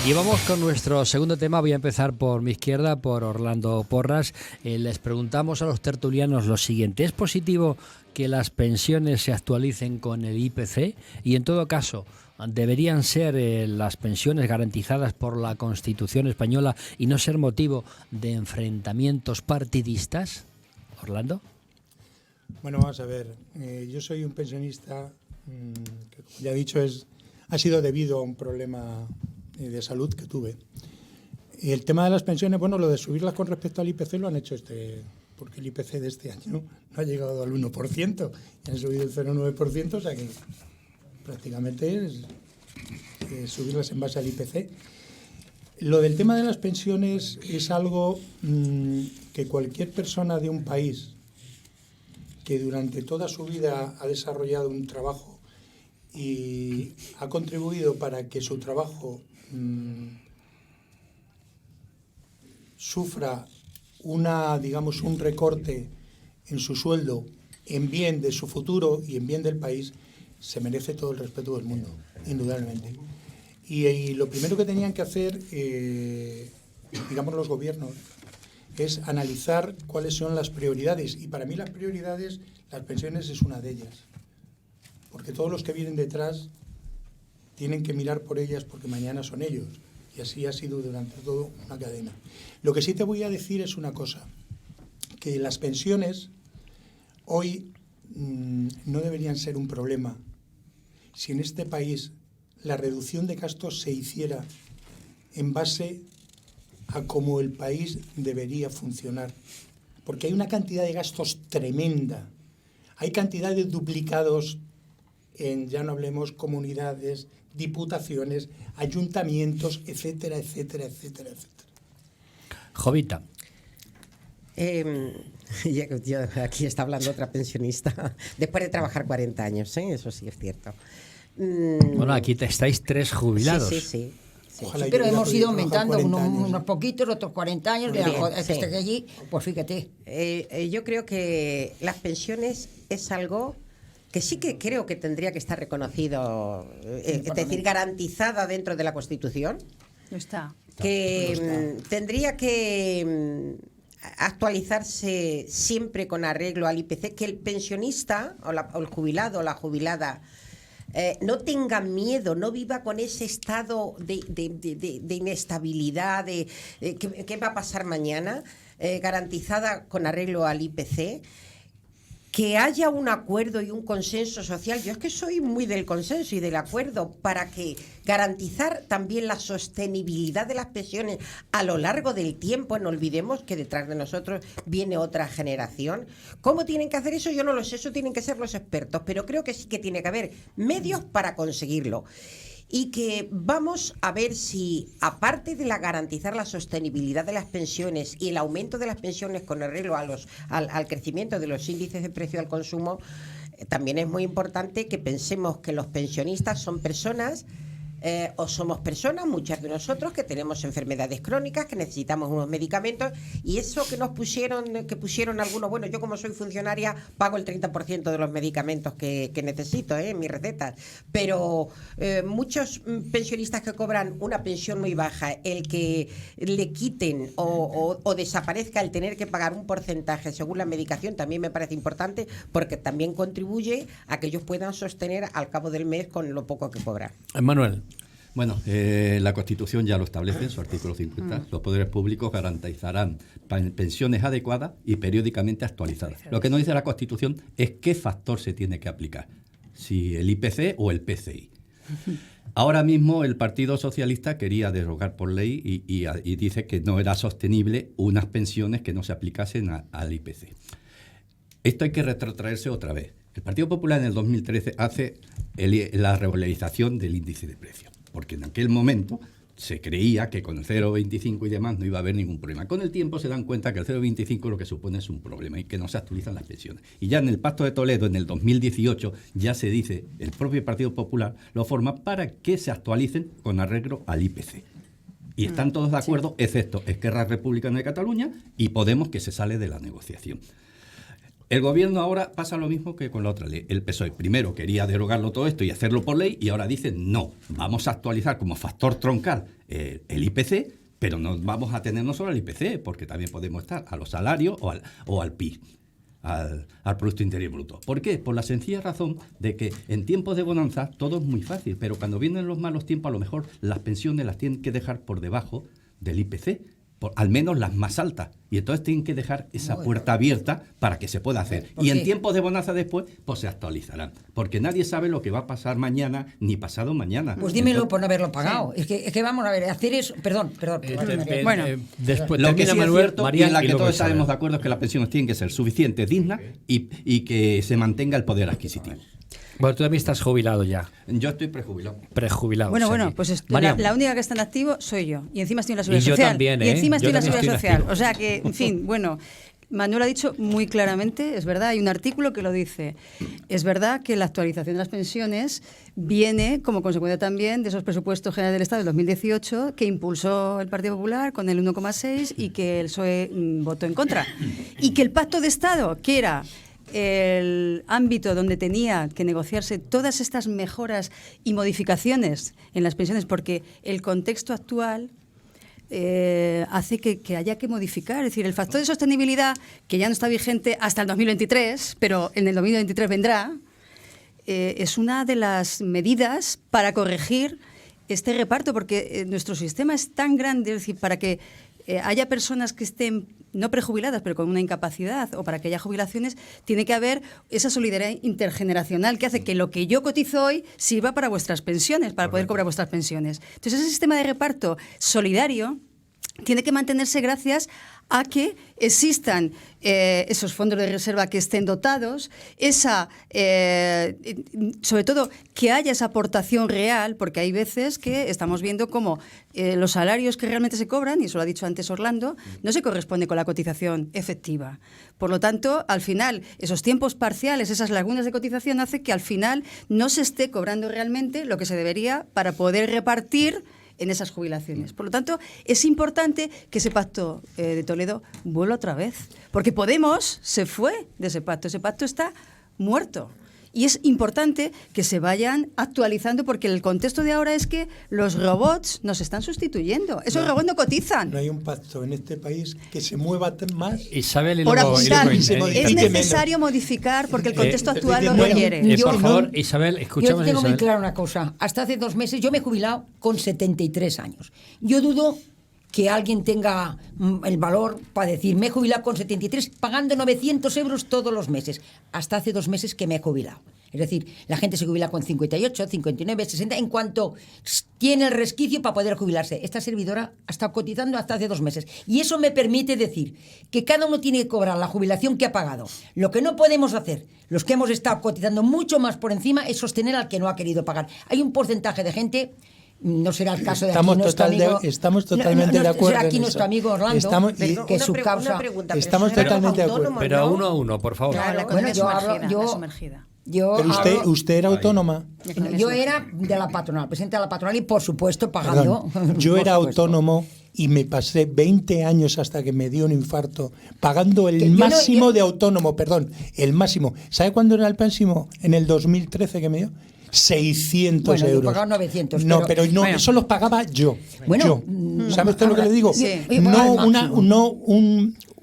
Y vamos con nuestro segundo tema. Voy a empezar por mi izquierda, por Orlando Porras. Les preguntamos a los tertulianos lo siguiente: ¿es positivo que las pensiones se actualicen con el IPC? Y en todo caso, ¿deberían ser las pensiones garantizadas por la Constitución española y no ser motivo de enfrentamientos partidistas? Orlando. Bueno, vamos a ver. Yo soy un pensionista que, como ya he dicho, ha sido debido a un problema de salud que tuve. Y el tema de las pensiones, bueno, lo de subirlas con respecto al IPC lo han hecho porque el IPC de este año no ha llegado al 1%, y han subido el 0,9%, o sea que prácticamente es subirlas en base al IPC. Lo del tema de las pensiones es algo que cualquier persona de un país que durante toda su vida ha desarrollado un trabajo y ha contribuido para que su trabajo sufra un recorte en su sueldo en bien de su futuro y en bien del país, se merece todo el respeto del mundo, indudablemente. Y lo primero que tenían que hacer, los gobiernos, es analizar cuáles son las prioridades. Y para mí las prioridades, las pensiones es una de ellas. Porque todos los que vienen detrás tienen que mirar por ellas porque mañana son ellos. Y así ha sido durante toda una cadena. Lo que sí te voy a decir es una cosa, que las pensiones hoy no deberían ser un problema si en este país la reducción de gastos se hiciera en base a cómo el país debería funcionar. Porque hay una cantidad de gastos tremenda. Hay cantidad de duplicados en, ya no hablemos, comunidades, diputaciones, ayuntamientos, etcétera, etcétera, etcétera, etcétera. Jovita. Aquí está hablando otra pensionista, después de trabajar 40 años, eso sí es cierto. Bueno, aquí estáis 3 jubilados. Sí. Ojalá, pero hemos ido aumentando unos poquitos, otros 40 años, que esté allí, pues fíjate. Yo creo que las pensiones es algo que sí que creo que tendría que estar reconocido, es decir, garantizada dentro de la Constitución. No está. Que tendría que actualizarse siempre con arreglo al IPC, que el pensionista o el jubilado o la jubilada no tenga miedo, no viva con ese estado de inestabilidad, de qué va a pasar mañana, garantizada con arreglo al IPC, que haya un acuerdo y un consenso social. Yo es que soy muy del consenso y del acuerdo para que garantizar también la sostenibilidad de las pensiones a lo largo del tiempo. No olvidemos que detrás de nosotros viene otra generación. ¿Cómo tienen que hacer eso? Yo no lo sé, eso tienen que ser los expertos, pero creo que sí que tiene que haber medios para conseguirlo. Y que vamos a ver si, aparte de garantizar la sostenibilidad de las pensiones y el aumento de las pensiones con arreglo al crecimiento de los índices de precio al consumo, también es muy importante que pensemos que los pensionistas son personas o somos personas, muchas de nosotros, que tenemos enfermedades crónicas, que necesitamos unos medicamentos, y eso que pusieron algunos, bueno, yo como soy funcionaria pago el 30% de los medicamentos que necesito, en mis recetas, pero muchos pensionistas que cobran una pensión muy baja, el que le quiten o desaparezca el tener que pagar un porcentaje según la medicación también me parece importante, porque también contribuye a que ellos puedan sostener al cabo del mes con lo poco que cobran. Manuel. Bueno, la Constitución ya lo establece en su artículo 50. Los poderes públicos garantizarán pensiones adecuadas y periódicamente actualizadas. Lo que no dice la Constitución es qué factor se tiene que aplicar, si el IPC o el PCI. Ahora mismo el Partido Socialista quería derogar por ley y dice que no era sostenible unas pensiones que no se aplicasen al IPC. Esto hay que retrotraerse otra vez. El Partido Popular en el 2013 hace la regularización del índice de precios, porque en aquel momento se creía que con el 0,25 y demás no iba a haber ningún problema. Con el tiempo se dan cuenta que el 0,25 lo que supone es un problema y que no se actualizan las pensiones. Y ya en el Pacto de Toledo, en el 2018, ya se dice, el propio Partido Popular lo forma para que se actualicen con arreglo al IPC. Y están todos de acuerdo, excepto Esquerra Republicana de Cataluña y Podemos, que se sale de la negociación. El gobierno ahora pasa lo mismo que con la otra ley. El PSOE primero quería derogarlo todo esto y hacerlo por ley, y ahora dicen no, vamos a actualizar como factor troncal el IPC, pero no vamos a tener no solo el IPC, porque también podemos estar a los salarios o al PIB, al Producto Interior Bruto. ¿Por qué? Por la sencilla razón de que en tiempos de bonanza todo es muy fácil, pero cuando vienen los malos tiempos a lo mejor las pensiones las tienen que dejar por debajo del IPC, al menos las más altas, y entonces tienen que dejar esa puerta abierta para que se pueda hacer. Y en tiempos de bonanza después, pues se actualizarán, porque nadie sabe lo que va a pasar mañana ni pasado mañana. Pues dímelo por no haberlo pagado. Sí. Es que vamos a ver, hacer eso... Perdón. Bueno, después lo que sí es cierto, María, y en la que todos estaremos de acuerdo, es que las pensiones tienen que ser suficientes, dignas y que se mantenga el poder adquisitivo. Bueno, tú también estás jubilado ya. Yo estoy prejubilado. Bueno, pues la única que está en activo soy yo. Y encima estoy en la Seguridad y yo Social. También, Y encima estoy en la Seguridad Social. Activo. O sea que, en fin, bueno, Manuel ha dicho muy claramente, es verdad, hay un artículo que lo dice. Es verdad que la actualización de las pensiones viene como consecuencia también de esos presupuestos generales del Estado del 2018 que impulsó el Partido Popular con el 1,6 y que el PSOE votó en contra. Y que el Pacto de Estado, que era el ámbito donde tenía que negociarse todas estas mejoras y modificaciones en las pensiones, porque el contexto actual hace que haya que modificar. Es decir, el factor de sostenibilidad, que ya no está vigente hasta el 2023, pero en el 2023 vendrá, es una de las medidas para corregir este reparto, porque nuestro sistema es tan grande, es decir, para que haya personas que estén no prejubiladas, pero con una incapacidad, o para que haya jubilaciones, tiene que haber esa solidaridad intergeneracional que hace que lo que yo cotizo hoy sirva para vuestras pensiones, para poder cobrar vuestras pensiones. Entonces, ese sistema de reparto solidario tiene que mantenerse gracias a que existan esos fondos de reserva que estén dotados, sobre todo que haya esa aportación real, porque hay veces que estamos viendo cómo los salarios que realmente se cobran, y eso lo ha dicho antes Orlando, no se corresponde con la cotización efectiva. Por lo tanto, al final, esos tiempos parciales, esas lagunas de cotización, hace que al final no se esté cobrando realmente lo que se debería para poder repartir en esas jubilaciones. Por lo tanto, es importante que ese pacto de Toledo vuelva otra vez, porque Podemos se fue de ese pacto está muerto. Y es importante que se vayan actualizando, porque el contexto de ahora es que los robots nos están sustituyendo. Esos robots no cotizan. No hay un pacto en este país que se mueva más. Isabel, por apuntar, es necesario modificar porque el contexto actual lo requiere. Por favor, Isabel, escuchamos. Yo tengo muy claro una cosa. Hasta hace 2 meses yo me he jubilado con 73 años. Yo dudo que alguien tenga el valor para decir, me he jubilado con 73 pagando 900 euros todos los meses. Hasta hace 2 meses que me he jubilado. Es decir, la gente se jubila con 58, 59, 60, en cuanto tiene el resquicio para poder jubilarse. Esta servidora ha estado cotizando hasta hace 2 meses. Y eso me permite decir que cada uno tiene que cobrar la jubilación que ha pagado. Lo que no podemos hacer, los que hemos estado cotizando mucho más por encima, es sostener al que no ha querido pagar. Hay un porcentaje de gente... No será el caso de aquí nuestro amigo... Estamos totalmente de acuerdo. Será aquí nuestro amigo Orlando, que su causa... Estamos totalmente de acuerdo. Pero uno a uno, por favor. Claro, bueno, la sumergida. Yo Pero usted era autónoma. Yo era de la patronal, presidente de la patronal y por supuesto pagando. Perdón, yo era autónomo y me pasé 20 años hasta que me dio un infarto pagando el máximo de autónomo, el máximo. ¿Sabe cuándo era el máximo? En el 2013 que me dio 600 Yo euros. pagaba 900. No, pero no, bueno. eso los pagaba yo. Bueno, ¿Sabe usted lo que le digo? Sí. No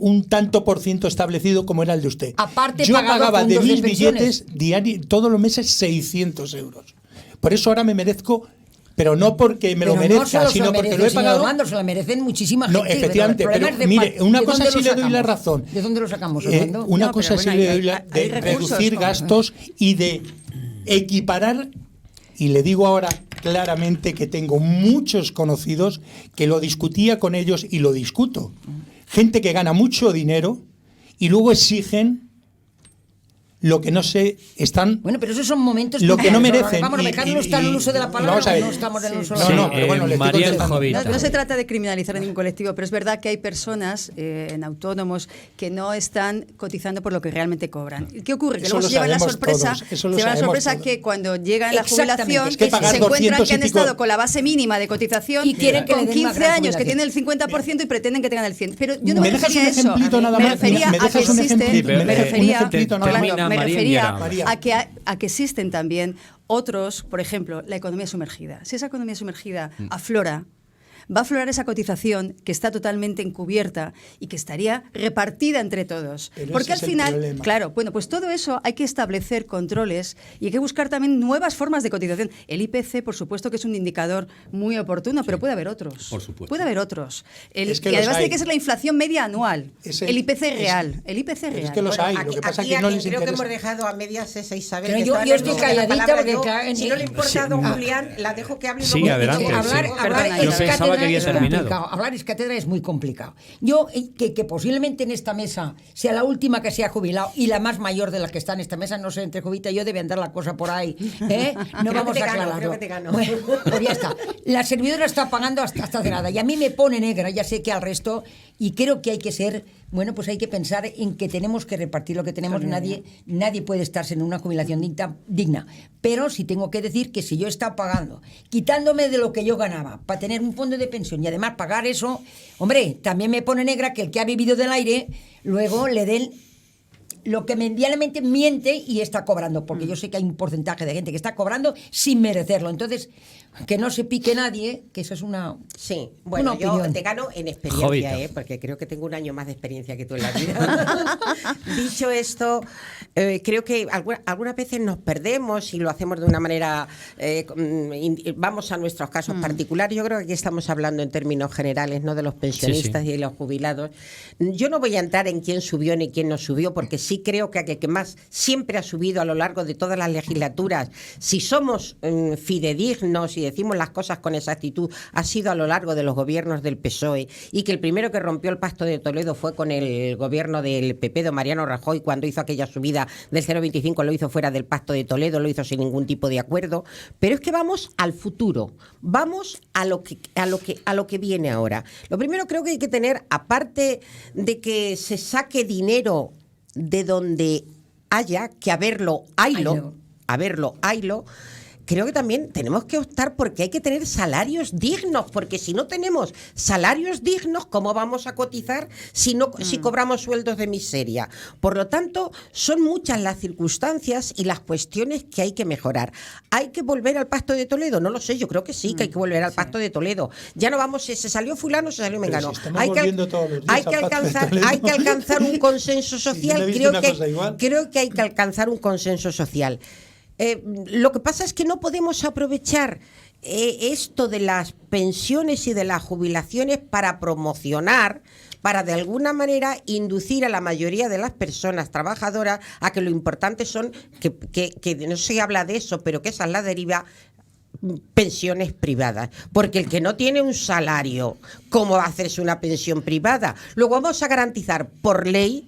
un tanto por ciento establecido como era el de usted. Aparte, yo pagaba de fondos mis de pensiones. billetes diarios todos los meses 600 euros. Por eso ahora me merezco, pero no porque me lo merezca, sino porque lo he pagado. Armando, se lo merecen muchísima No, gente. efectivamente, pero mire, una cosa sí le doy la razón. ¿De dónde lo sacamos, Armando? Una cosa sí le doy la de reducir gastos y de equiparar. Y le digo ahora claramente que tengo muchos conocidos que lo discutía con ellos y lo discuto. Gente que gana mucho dinero y luego exigen lo que no se están. Bueno, pero esos son momentos. Lo que no merecen. Vamos, Ricardo no está en el uso de la palabra. No estamos en el uso de la palabra. pero bueno, le estoy contestando. No se trata de criminalizar a ningún colectivo, pero es verdad que hay personas en autónomos que no están cotizando por lo que realmente cobran. ¿Qué ocurre? Que Eso luego se llevan la sorpresa, que cuando llegan a la jubilación se encuentran que han estado con la base mínima de cotización y quieren que con le den más 15 gran años que jubilación. tienen el 50% y pretenden que tengan el 100%. Pero yo no me dejas refería a eso. Me refería a que existen también otros, por ejemplo, la economía sumergida. Si esa economía sumergida aflora, va a aflorar esa cotización que está totalmente encubierta y que estaría repartida entre todos. Pero porque al final, claro, bueno, pues todo eso hay que establecer controles y hay que buscar también nuevas formas de cotización. El IPC, por supuesto, que es un indicador muy oportuno, pero puede haber otros. Por supuesto. Puede haber otros. Y hay. además tiene que ser la inflación media anual. El IPC real. El IPC real. Es que los hay. Lo que pasa es que no les creo interesa. que hemos dejado a medias esa Isabel. Pero yo estoy calladita porque si no le importa a don Julián, la dejo que hable. Sí, adelante. Yo pensaba que había terminado. Hablar es cátedra es muy complicado. Yo, que posiblemente en esta mesa sea la última que se ha jubilado y la más mayor de las que está en esta mesa, no sé, entre Jovita y yo debe andar la cosa por ahí. No vamos a aclararlo. Creo que te gano. Bueno, pues ya está. La servidora está pagando hasta hace nada y a mí me pone negra, ya sé que al resto, y creo que hay que ser, bueno, pues hay que pensar en que tenemos que repartir lo que tenemos. Nadie puede estarse en una jubilación digna. Pero sí tengo que decir que si yo he estado pagando, quitándome de lo que yo ganaba para tener un fondo de pensión y además pagar eso, hombre, también me pone negra que el que ha vivido del aire luego le den lo que medianamente miente y está cobrando, porque yo sé que hay un porcentaje de gente que está cobrando sin merecerlo. Entonces, que no se pique nadie, que eso es una Sí, bueno, una yo opinión. te gano en experiencia, Jovita. porque creo que tengo un año más de experiencia que tú en la vida. Dicho esto, creo que algunas veces nos perdemos y lo hacemos de una manera, vamos a nuestros casos particulares. Yo creo que aquí estamos hablando en términos generales, no de los pensionistas y de los jubilados. Yo no voy a entrar en quién subió ni quién no subió, porque sí creo que aquel que más siempre ha subido a lo largo de todas las legislaturas, si somos fidedignos y decimos las cosas con exactitud, ha sido a lo largo de los gobiernos del PSOE, y que el primero que rompió el Pacto de Toledo fue con el gobierno del PP de Mariano Rajoy, cuando hizo aquella subida del 0,25, lo hizo fuera del Pacto de Toledo, lo hizo sin ningún tipo de acuerdo. Pero es que vamos al futuro, vamos a lo que viene ahora. Lo primero creo que hay que tener, aparte de que se saque dinero de donde haya, que a verlo, haylo, creo que también tenemos que optar porque hay que tener salarios dignos, porque si no tenemos salarios dignos, ¿cómo vamos a cotizar si cobramos sueldos de miseria? Por lo tanto, son muchas las circunstancias y las cuestiones que hay que mejorar. ¿Hay que volver al Pacto de Toledo? No lo sé, yo creo que sí, que hay que volver al Pacto de Toledo. Ya no vamos, se salió fulano, se salió mengano. Hay que alcanzar un consenso social. Creo que hay que alcanzar un consenso social. Lo que pasa es que no podemos aprovechar esto de las pensiones y de las jubilaciones para promocionar, para de alguna manera inducir a la mayoría de las personas trabajadoras a que lo importante son, que no se habla de eso, pero que esa es la deriva, pensiones privadas, porque el que no tiene un salario, ¿cómo va a hacerse una pensión privada? Luego vamos a garantizar por ley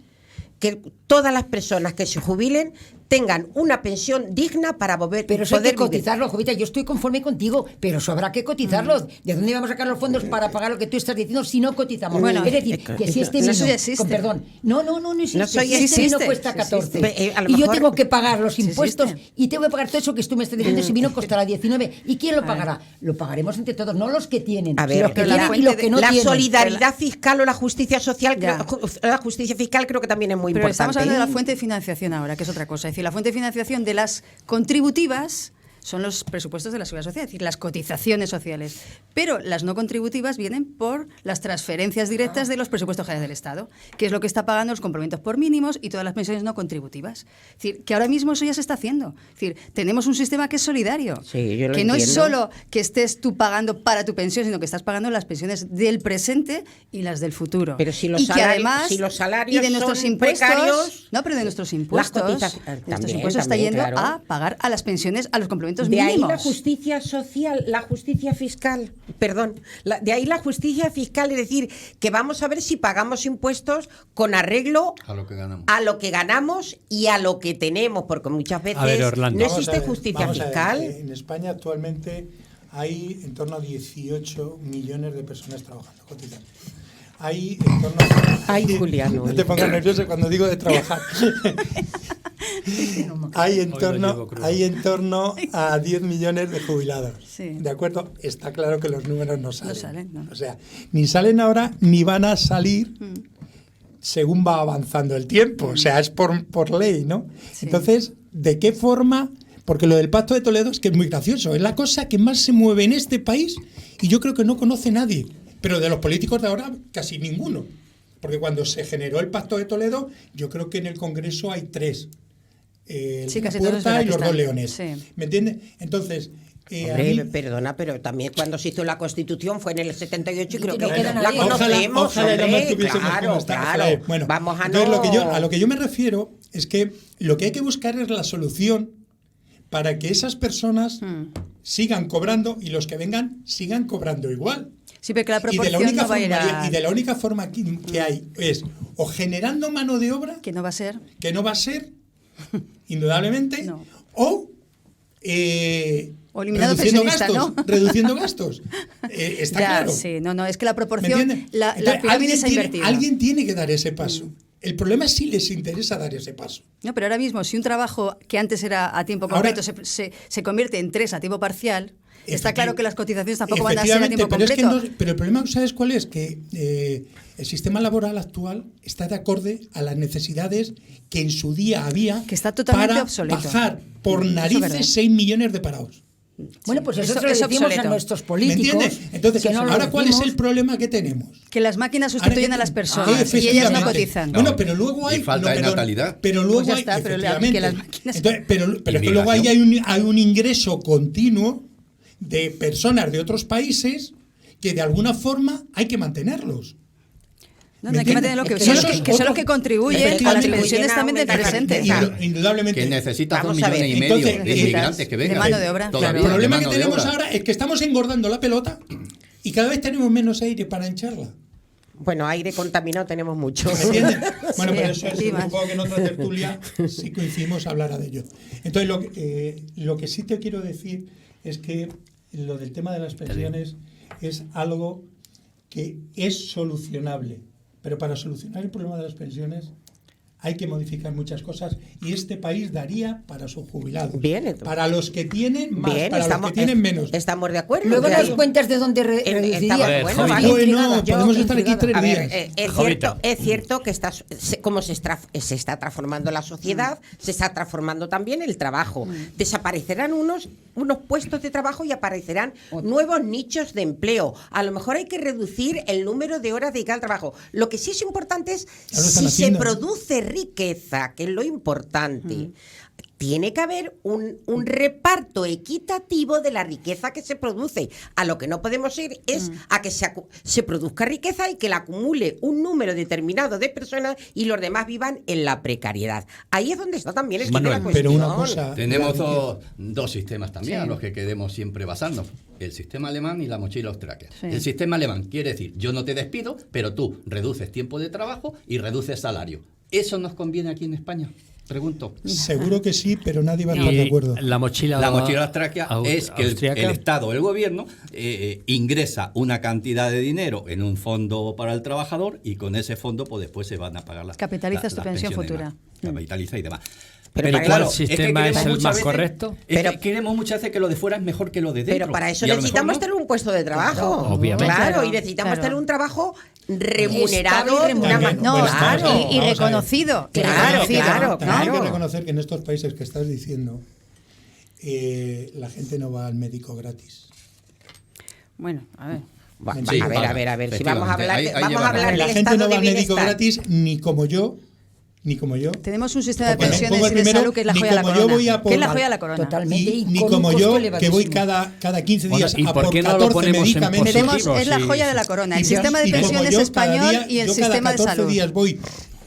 que todas las personas que se jubilen tengan una pensión digna para Pero eso hay poder que cotizarlo, Jovita. Yo estoy conforme contigo, pero eso habrá que cotizarlo. ¿De dónde vamos a sacar los fondos para pagar lo que tú estás diciendo si no cotizamos? Bueno, es decir, que si este vino, eso ya existe. con perdón, no existe. No soy- Si este vino existe, cuesta sí 14 existe. A lo y yo mejor- tengo que pagar los Sí impuestos existe. y tengo que pagar todo eso que tú me estás diciendo. Ese vino costará 19. ¿Y quién lo pagará? Lo pagaremos entre todos, no los que tienen, A ver, los que pero la tienen y fuente los que no la tienen. solidaridad fiscal o la justicia social, Ya. la justicia fiscal creo que también es muy Pero importante. estamos hablando de la fuente de financiación ahora, que es otra cosa. Es decir, la fuente de financiación de las contributivas son los presupuestos de la Seguridad Social, es decir, las cotizaciones sociales. Pero las no contributivas vienen por las transferencias directas de los presupuestos generales del Estado, que es lo que está pagando los complementos por mínimos y todas las pensiones no contributivas. Es decir, que ahora mismo eso ya se está haciendo. Es decir, tenemos un sistema que es solidario, Sí, yo lo que no es entiendo. solo que estés tú pagando para tu pensión, sino que estás pagando las pensiones del presente y las del futuro. Pero si los y que salarios- además, si los salarios y de nuestros son impuestos, precarios, no, pero de nuestros impuestos, cotizaciones- de nuestros también, impuestos está también, yendo claro. a pagar a las pensiones, a los complementos De ahí mínimos. la justicia social, la justicia fiscal, perdón, de ahí la justicia fiscal, es decir, que vamos a ver si pagamos impuestos con arreglo A lo que ganamos. a lo que ganamos y a lo que tenemos, porque muchas veces A ver, Orlando. no Vamos existe a ver, justicia vamos a ver, fiscal. en España actualmente hay en torno a 18 millones de personas trabajando, cotizando. Hay en torno a... Ay, Juliano. No te pongas nervioso cuando digo de trabajar. hay en torno a 10 millones de jubilados. Sí. ¿De acuerdo? Está claro que los números no salen. salen, no. O sea, ni salen ahora ni van a salir según va avanzando el tiempo. O sea, es por ley, ¿no? Sí. Entonces, ¿de qué forma? Porque lo del Pacto de Toledo es que es muy gracioso. Es la cosa que más se mueve en este país y yo creo que no conoce nadie. Pero de los políticos de ahora, casi ninguno. Porque cuando se generó el Pacto de Toledo, yo creo que en el Congreso hay 3. Sí, casi la todos Puerta de la y que los están. 2 leones. Sí. ¿Me entiendes? Entonces, a Hombre, mí- perdona, pero también cuando se hizo la Constitución fue en el 78 y creo Y que no queda la nadie. conocemos, Ojalá no hombre, estuviésemos como claro, está, claro. ojalá. Bueno, Vamos a entonces no... a lo que yo me refiero es que lo que hay que buscar es la solución para que esas personas sigan cobrando y los que vengan sigan cobrando igual. Sí, porque la Y de la proporción única no va a ir forma, a... y de la única forma que hay es o generando mano de obra, que no va a ser... que no va a ser, indudablemente, No. o O eliminando reduciendo pensionista, gastos. ¿no? Reduciendo gastos. Está Ya, claro. sí, no, es que la ¿Me proporción, entiendes? la Entonces, pirámide se ha invertido. alguien tiene que dar ese paso. El problema es si les interesa dar ese paso. No, pero ahora mismo, si un trabajo que antes era a tiempo Ahora- completo se convierte en 3 a tiempo parcial, está claro que las cotizaciones tampoco van a ser a Efectivamente, tiempo pero es que completo. pero el problema, ¿sabes cuál es? Que el sistema laboral actual está de acorde a las necesidades que en su día había Que está totalmente para obsoleto. bajar por Eso es verdad. narices 6 millones de parados. Bueno, pues eso Eso se lo es decimos obsoleto. a nuestros ¿Me políticos. entiendes? Entonces, que no lo ahora, ¿cuál es decimos. el problema que tenemos? Que las máquinas sustituyen a las personas y ellas no Efectivamente. cotizan. Bueno, pero luego hay... Y falta de natalidad. Pero luego Pues ya hay... está, pero efectivamente. que las máquinas- Entonces, pero es que luego ahí hay un ingreso continuo de personas de otros países que de alguna forma hay que mantenerlos. No, ¿Me hay que entiendes? mantener lo que, Es que son, eso los es que son los otro- que contribuyen a las Efectivamente. pensiones también del presente. Indudablemente. Que necesitas 2 Vamos a ver, millones y medio entonces, de inmigrantes que de vengan. mano de obra, Todavía, claro. El problema de que mano de tenemos obra. ahora es que estamos engordando la pelota y cada vez tenemos menos aire para hincharla. Bueno, aire contaminado tenemos mucho. ¿Me entiendes? Bueno, Sí, pero eso es, y más. supongo que en otra tertulia sí coincidimos hablará de ello. Entonces, lo que sí te quiero decir es que lo del tema de las pensiones es algo que es solucionable. Pero para solucionar el problema de las pensiones hay que modificar muchas cosas y este país daría para sus jubilados. Bien, entonces. Para los que tienen más, Bien, para los que tienen menos. Estamos de acuerdo. Luego que nos hay- cuentas de dónde reduciría. Estamos- ver, bueno, Jovita. vale, Bueno, intrigada. Yo- podemos estar aquí 3 A ver, días. Jovita. es cierto que como se está transformando la sociedad, se está transformando también el trabajo. Desaparecerán unos puestos de trabajo y aparecerán nuevos nichos de empleo. A lo mejor hay que reducir el número de horas dedicadas al trabajo. Lo que sí es importante es Ya lo están si haciendo. se produce riqueza, que es lo importante. Tiene que haber un reparto equitativo de la riqueza que se produce. A lo que no podemos ir es a que se produzca riqueza y que la acumule un número determinado de personas y los demás vivan en la precariedad. Ahí es donde está también el kit de la Pero cuestión. una cosa... Tenemos la- dos sistemas también a los que queremos siempre basarnos. El sistema alemán y la mochila austríaca. Sí. El sistema alemán quiere decir, yo no te despido, pero tú reduces tiempo de trabajo y reduces salario. ¿Eso nos conviene aquí en España? Pregunto. Seguro que sí, pero nadie va a estar de Y acuerdo. la mochila austríaca es que el Estado, el gobierno, ingresa una cantidad de dinero en un fondo para el trabajador y con ese fondo pues después se van a pagar las Capitalizas tu las pensión pensiones futura. Capitaliza y demás. Pero ¿cuál sistema es el más correcto? Pero queremos muchas veces que lo de fuera es mejor que lo de dentro. Pero para eso Y a lo mejor necesitamos no. tener un puesto de trabajo. Obviamente. Claro, y necesitamos tener un trabajo remunerado Estable y de una remunerado. No, Pues claro. vamos, y vamos a ver. reconocido. y Claro, reconocido. claro, También hay que claro. reconocer que en estos países que estás diciendo, la gente no va al médico gratis. Bueno, a ver. Sí, a ver, si vamos a hablar de, Ahí vamos lleva a hablar La del gente estado no va de al médico bienestar. gratis ni como yo. Tenemos un sistema de Porque pensiones pongo y el de primero, salud que es la ni joya de la como yo corona. voy a por- Que es la joya de la corona. Totalmente. Y ni con como un yo, costo que voy elevadísimo. cada 15 días Bueno, ¿y a por por qué no lo 14 ponemos en medicamentos. Tenemos, es la sí. joya de la corona. El Y sistema de y como pensiones yo, cada español día- y el yo cada sistema de 14 salud. días voy,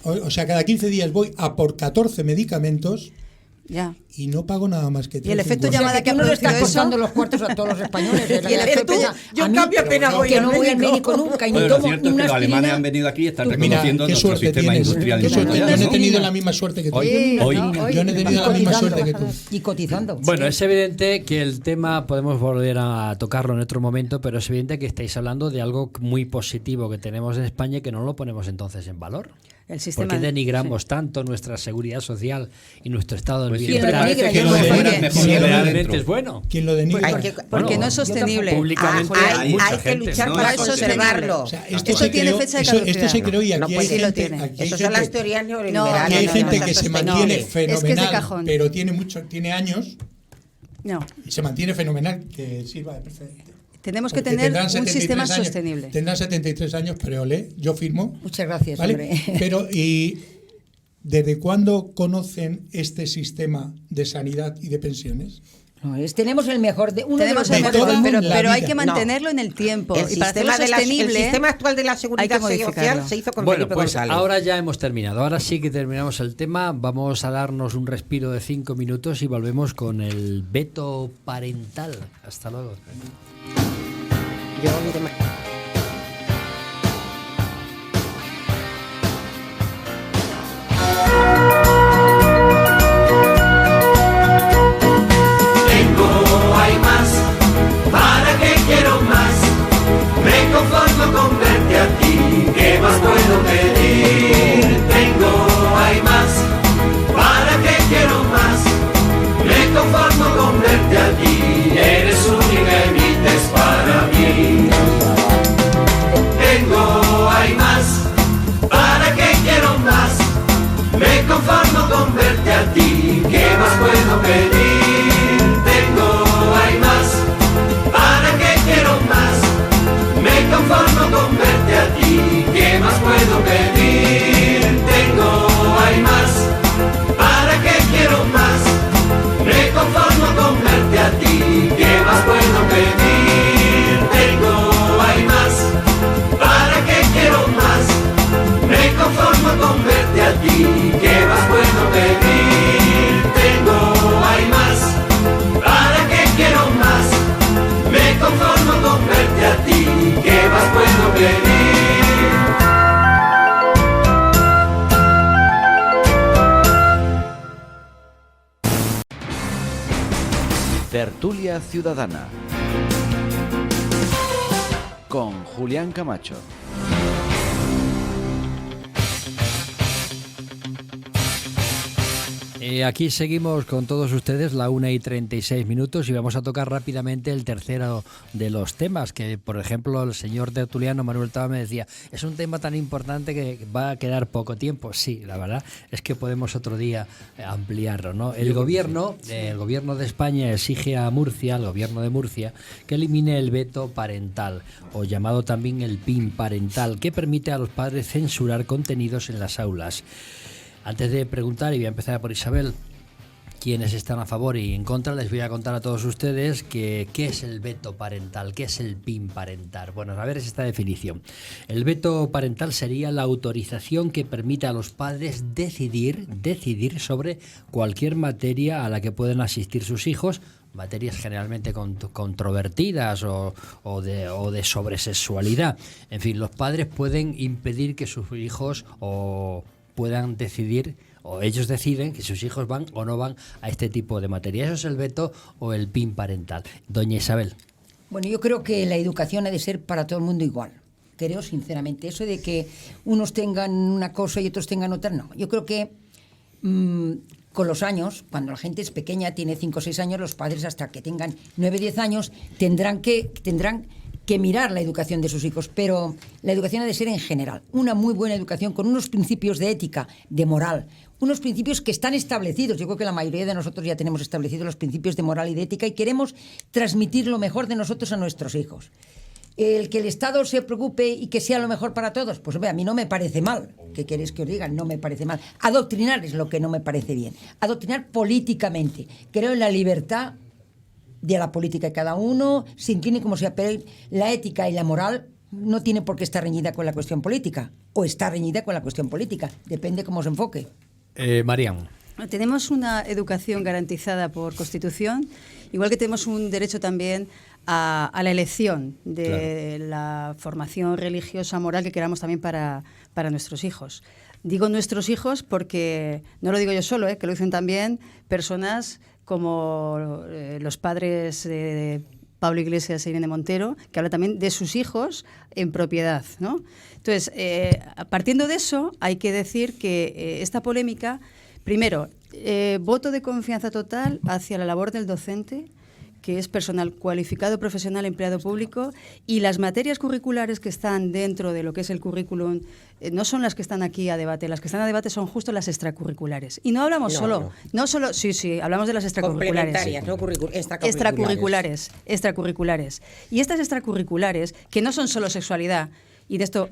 o sea, cada 15 días voy a por 14 medicamentos Ya. y no pago nada más que Y el 3,50. efecto O sea, llamada que que ha tú no le estás producido eso. costando los cuartos a todos los españoles. Y el efecto- yo en cambio apenas voy que al no voy al médico. médico nunca y Bueno, ni lo tomo cierto es una que los alemanes aspirina. han venido aquí y están Mira, reconociendo qué nuestro suerte sistema tienes. industrial Qué suerte. inmediato, Yo no he ¿no? tenido la misma suerte que tú. Hoy, Hoy. Yo no he tenido la misma suerte que tú. Y cotizando. Bueno, es evidente que el tema podemos volver a tocarlo en otro momento, pero es evidente que estáis hablando de algo muy positivo que tenemos en España y que no lo ponemos entonces en valor. El ¿Por sistema qué denigramos tanto nuestra seguridad social y nuestro estado del Pues siempre bienestar? denigra, parece que yo lo no de sé. fuera es Oye, mejor Si que lo de realmente adentro. es bueno. ¿Quién lo denigra? Hay que- Porque Bueno, no es sostenible. Públicamente hay mucha que gente, luchar ¿no? para No es conservarlo. O sea, Eso tiene fecha de esto se caducidad. creó y No, aquí pues hay sí lo gente, tiene. aquí hay Esas son las gente, teorías aquí neoliberales. hay no, gente no, que no, se no, mantiene es que es de fenomenal, cajón. pero tiene años No. y se mantiene fenomenal que sirva de precedente. Tenemos que Porque tener tendrán un 73 sistema años, sostenible. Tendrán 73 años, pero ole, yo firmo. Muchas gracias, ¿Vale? hombre. Pero, ¿y desde cuándo conocen este sistema de sanidad y de pensiones? No, tenemos el mejor de uno Tenemos de el los de mejor, toda pero, la pero hay vida. que mantenerlo en el tiempo. El Y para hacerlo sistema, el sostenible, sistema actual de la hay que seguridad modificarlo. social se hizo con Bueno, Felipe pues González. ahora ya hemos terminado. Ahora sí que terminamos el tema. Vamos a darnos un respiro de 5 minutos y volvemos con el veto parental. Hasta luego. Yo, mire, Tengo, hay más, ¿para qué quiero más? Me conformo con verte a ti, ¿qué más puedo pedir? Tengo, hay más, ¿para qué quiero más? Me conformo con verte a ti, eres única y vives para mí. Tengo, hay más, ¿para qué quiero más? Me conformo con verte a ti, ¿qué más puedo pedir? Tengo, hay más, ¿para qué quiero más? Me conformo con verte a ti, ¿qué más puedo pedir? Tengo, hay más, ¿para qué quiero más? Me conformo con verte a ti, ¿qué más puedo pedir? Tengo, hay más, ¿para qué quiero más? Me conformo con verte a ti, ¿qué más puedo pedir? Tengo, hay más, ¿para qué quiero más? Me conformo con verte a ti, ¿qué más puedo pedir? Tertulia Ciudadana con Julián Camacho. Aquí seguimos con todos ustedes, la 1:36, y vamos a tocar rápidamente el tercero de los temas, que por ejemplo el señor tertuliano Manuel Taba me decía, es un tema tan importante que va a quedar poco tiempo. Sí, la verdad es que podemos otro día ampliarlo, ¿no? El gobierno de España exige a Murcia, al gobierno de Murcia, que elimine el veto parental, o llamado también el PIN parental, que permite a los padres censurar contenidos en las aulas. Antes de preguntar, y voy a empezar por Isabel, quienes están a favor y en contra, les voy a contar a todos ustedes qué es el veto parental, qué es el PIN parental. Bueno, a ver esta definición. El veto parental sería la autorización que permite a los padres decidir sobre cualquier materia a la que pueden asistir sus hijos, materias generalmente controvertidas o de sobresexualidad. En fin, los padres pueden impedir que sus hijos puedan decidir o ellos deciden que sus hijos van o no van a este tipo de materia. Eso es el veto o el PIN parental. Doña Isabel. Bueno, yo creo que la educación ha de ser para todo el mundo igual. Creo sinceramente. Eso de que unos tengan una cosa y otros tengan otra, no. Yo creo que con los años, cuando la gente es pequeña, tiene 5 o 6 años, los padres hasta que tengan 9 o 10 años tendrán que mirar la educación de sus hijos, pero la educación ha de ser en general. Una muy buena educación con unos principios de ética, de moral, unos principios que están establecidos. Yo creo que la mayoría de nosotros ya tenemos establecidos los principios de moral y de ética y queremos transmitir lo mejor de nosotros a nuestros hijos. El que el Estado se preocupe y que sea lo mejor para todos, pues a mí no me parece mal. ¿Qué queréis que os diga? No me parece mal. Adoctrinar es lo que no me parece bien. Adoctrinar políticamente. Creo en la libertad de la política de cada uno, se incline como sea, pero la ética y la moral no tiene por qué estar reñida con la cuestión política, o está reñida con la cuestión política. Depende cómo se enfoque. Marian. Tenemos una educación garantizada por Constitución, igual que tenemos un derecho también a la elección de la formación religiosa, moral que queramos también para nuestros hijos. Digo nuestros hijos porque no lo digo yo solo, que lo dicen también personas como los padres de Pablo Iglesias e Irene Montero, que habla también de sus hijos en propiedad, ¿no? Entonces, partiendo de eso, hay que decir que esta polémica, primero, voto de confianza total hacia la labor del docente, que es personal cualificado, profesional, empleado público, y las materias curriculares que están dentro de lo que es el currículum no son las que están aquí a debate, las que están a debate son justo las extracurriculares. Y no hablamos solo, sí, hablamos de las extracurriculares. Complementarias, no extracurriculares. Y estas extracurriculares, que no son solo sexualidad, y de esto,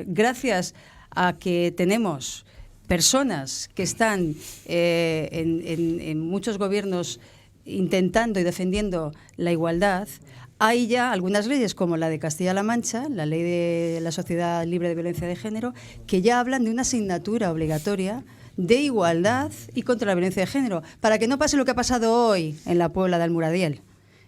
gracias a que tenemos personas que están en muchos gobiernos intentando y defendiendo la igualdad, hay ya algunas leyes como la de Castilla-La Mancha, la ley de la Sociedad Libre de Violencia de Género, que ya hablan de una asignatura obligatoria de igualdad y contra la violencia de género, para que no pase lo que ha pasado hoy en la Puebla de Almuradiel,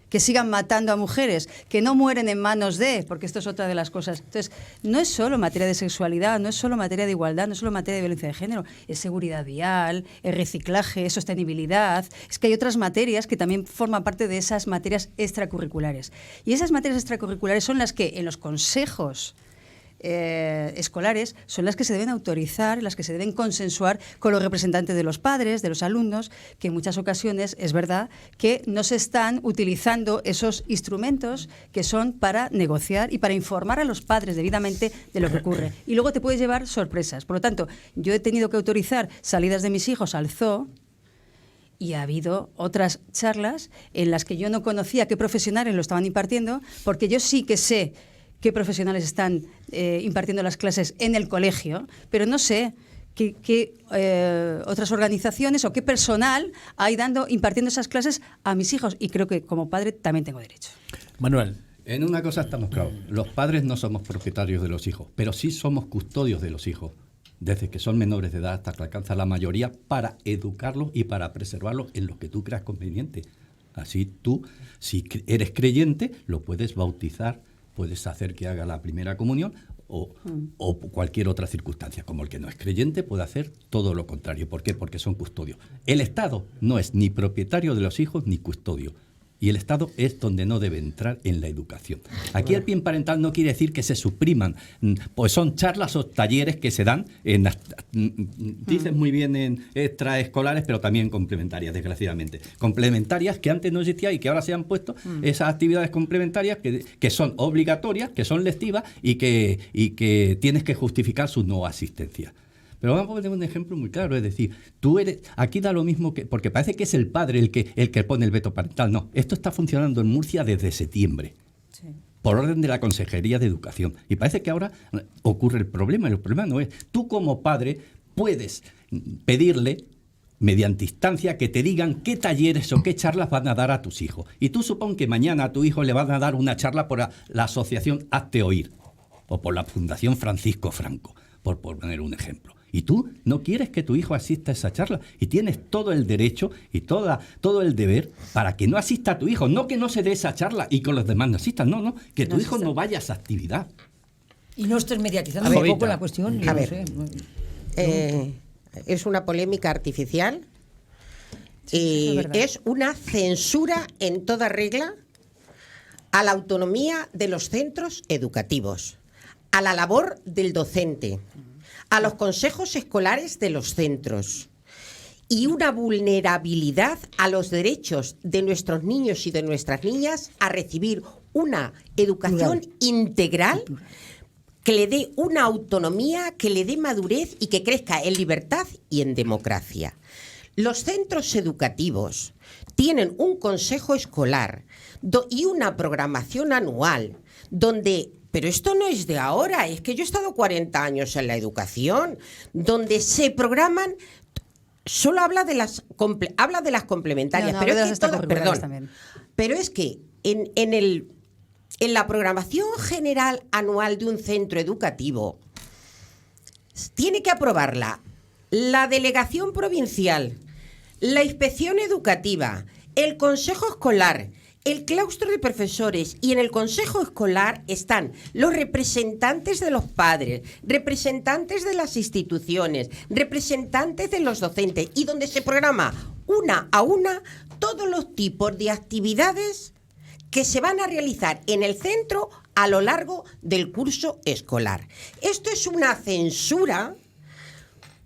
que sigan matando a mujeres, que no mueren en manos de, porque esto es otra de las cosas. Entonces, no es solo materia de sexualidad, no es solo materia de igualdad, no es solo materia de violencia de género, es seguridad vial, es reciclaje, es sostenibilidad, es que hay otras materias que también forman parte de esas materias extracurriculares. Y esas materias extracurriculares son las que en los consejos escolares son las que se deben autorizar, las que se deben consensuar con los representantes de los padres, de los alumnos, que en muchas ocasiones es verdad que no se están utilizando esos instrumentos que son para negociar y para informar a los padres debidamente de lo que ocurre. Y luego te puedes llevar sorpresas. Por lo tanto, yo he tenido que autorizar salidas de mis hijos al zoo, y ha habido otras charlas en las que yo no conocía qué profesionales lo estaban impartiendo, porque yo sí que sé qué profesionales están impartiendo las clases en el colegio, pero no sé qué otras organizaciones o qué personal hay impartiendo esas clases a mis hijos, y creo que como padre también tengo derecho. Manuel. En una cosa estamos claros, los padres no somos propietarios de los hijos, pero sí somos custodios de los hijos, desde que son menores de edad hasta que alcanzan la mayoría, para educarlos y para preservarlos en lo que tú creas conveniente. Así tú, si eres creyente, lo puedes bautizar, puedes hacer que haga la primera comunión o cualquier otra circunstancia. Como el que no es creyente puede hacer todo lo contrario. ¿Por qué? Porque son custodios. El Estado no es ni propietario de los hijos ni custodio. Y el Estado es donde no debe entrar en la educación. Aquí el PIN parental no quiere decir que se supriman, pues son charlas o talleres que se dan, dices muy bien, en extraescolares, pero también complementarias, desgraciadamente. Complementarias que antes no existían y que ahora se han puesto esas actividades complementarias que son obligatorias, que son lectivas y que tienes que justificar su no asistencia. Pero vamos a poner un ejemplo muy claro, es decir, aquí da lo mismo porque parece que es el padre el que pone el veto parental. No, esto está funcionando en Murcia desde septiembre, por orden de la Consejería de Educación. Y parece que ahora ocurre el problema, y el problema no es, tú como padre puedes pedirle, mediante instancia, que te digan qué talleres o qué charlas van a dar a tus hijos. Y tú supón que mañana a tu hijo le van a dar una charla por la asociación Hazte Oír, o por la Fundación Francisco Franco, por poner un ejemplo. Y tú no quieres que tu hijo asista a esa charla y tienes todo el derecho y todo el deber para que no asista a tu hijo, no que no se dé esa charla y que los demás no asistan, no, que tu hijo no vaya a esa actividad. Y no estés mediatizando un poco la cuestión. es una polémica artificial. Sí, eso es verdad. Es una censura en toda regla a la autonomía de los centros educativos, a la labor del docente, a los consejos escolares de los centros y una vulnerabilidad a los derechos de nuestros niños y de nuestras niñas a recibir una educación integral que le dé una autonomía, que le dé madurez y que crezca en libertad y en democracia. Los centros educativos tienen un consejo escolar y una programación anual donde, pero esto no es de ahora, es que yo he estado 40 años en la educación, donde se programan, solo habla de las complementarias, No, pero, habla de es las que extracurriculares también. pero es que en la programación general anual de un centro educativo tiene que aprobarla la delegación provincial, la inspección educativa, el consejo escolar, el claustro de profesores, y en el consejo escolar están los representantes de los padres, representantes de las instituciones, representantes de los docentes, y donde se programa una a una todos los tipos de actividades que se van a realizar en el centro a lo largo del curso escolar. Esto es una censura,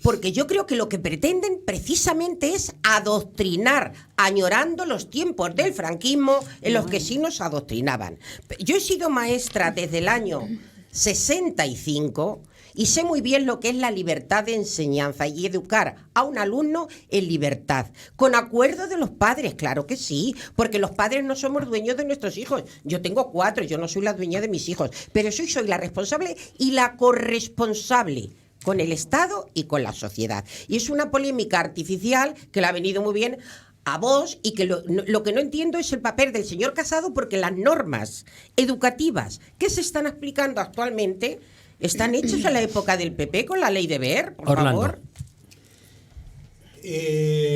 porque yo creo que lo que pretenden precisamente es adoctrinar, añorando los tiempos del franquismo en los que sí nos adoctrinaban. Yo he sido maestra desde el año 65 y sé muy bien lo que es la libertad de enseñanza y educar a un alumno en libertad, con acuerdo de los padres, claro que sí, porque los padres no somos dueños de nuestros hijos. Yo tengo 4, yo no soy la dueña de mis hijos, pero soy la responsable y la corresponsable con el Estado y con la sociedad. Y es una polémica artificial que le ha venido muy bien a vos, y que lo que no entiendo es el papel del señor Casado, porque las normas educativas que se están aplicando actualmente están hechas en la época del PP con la ley de Wert, por Orlando. favor.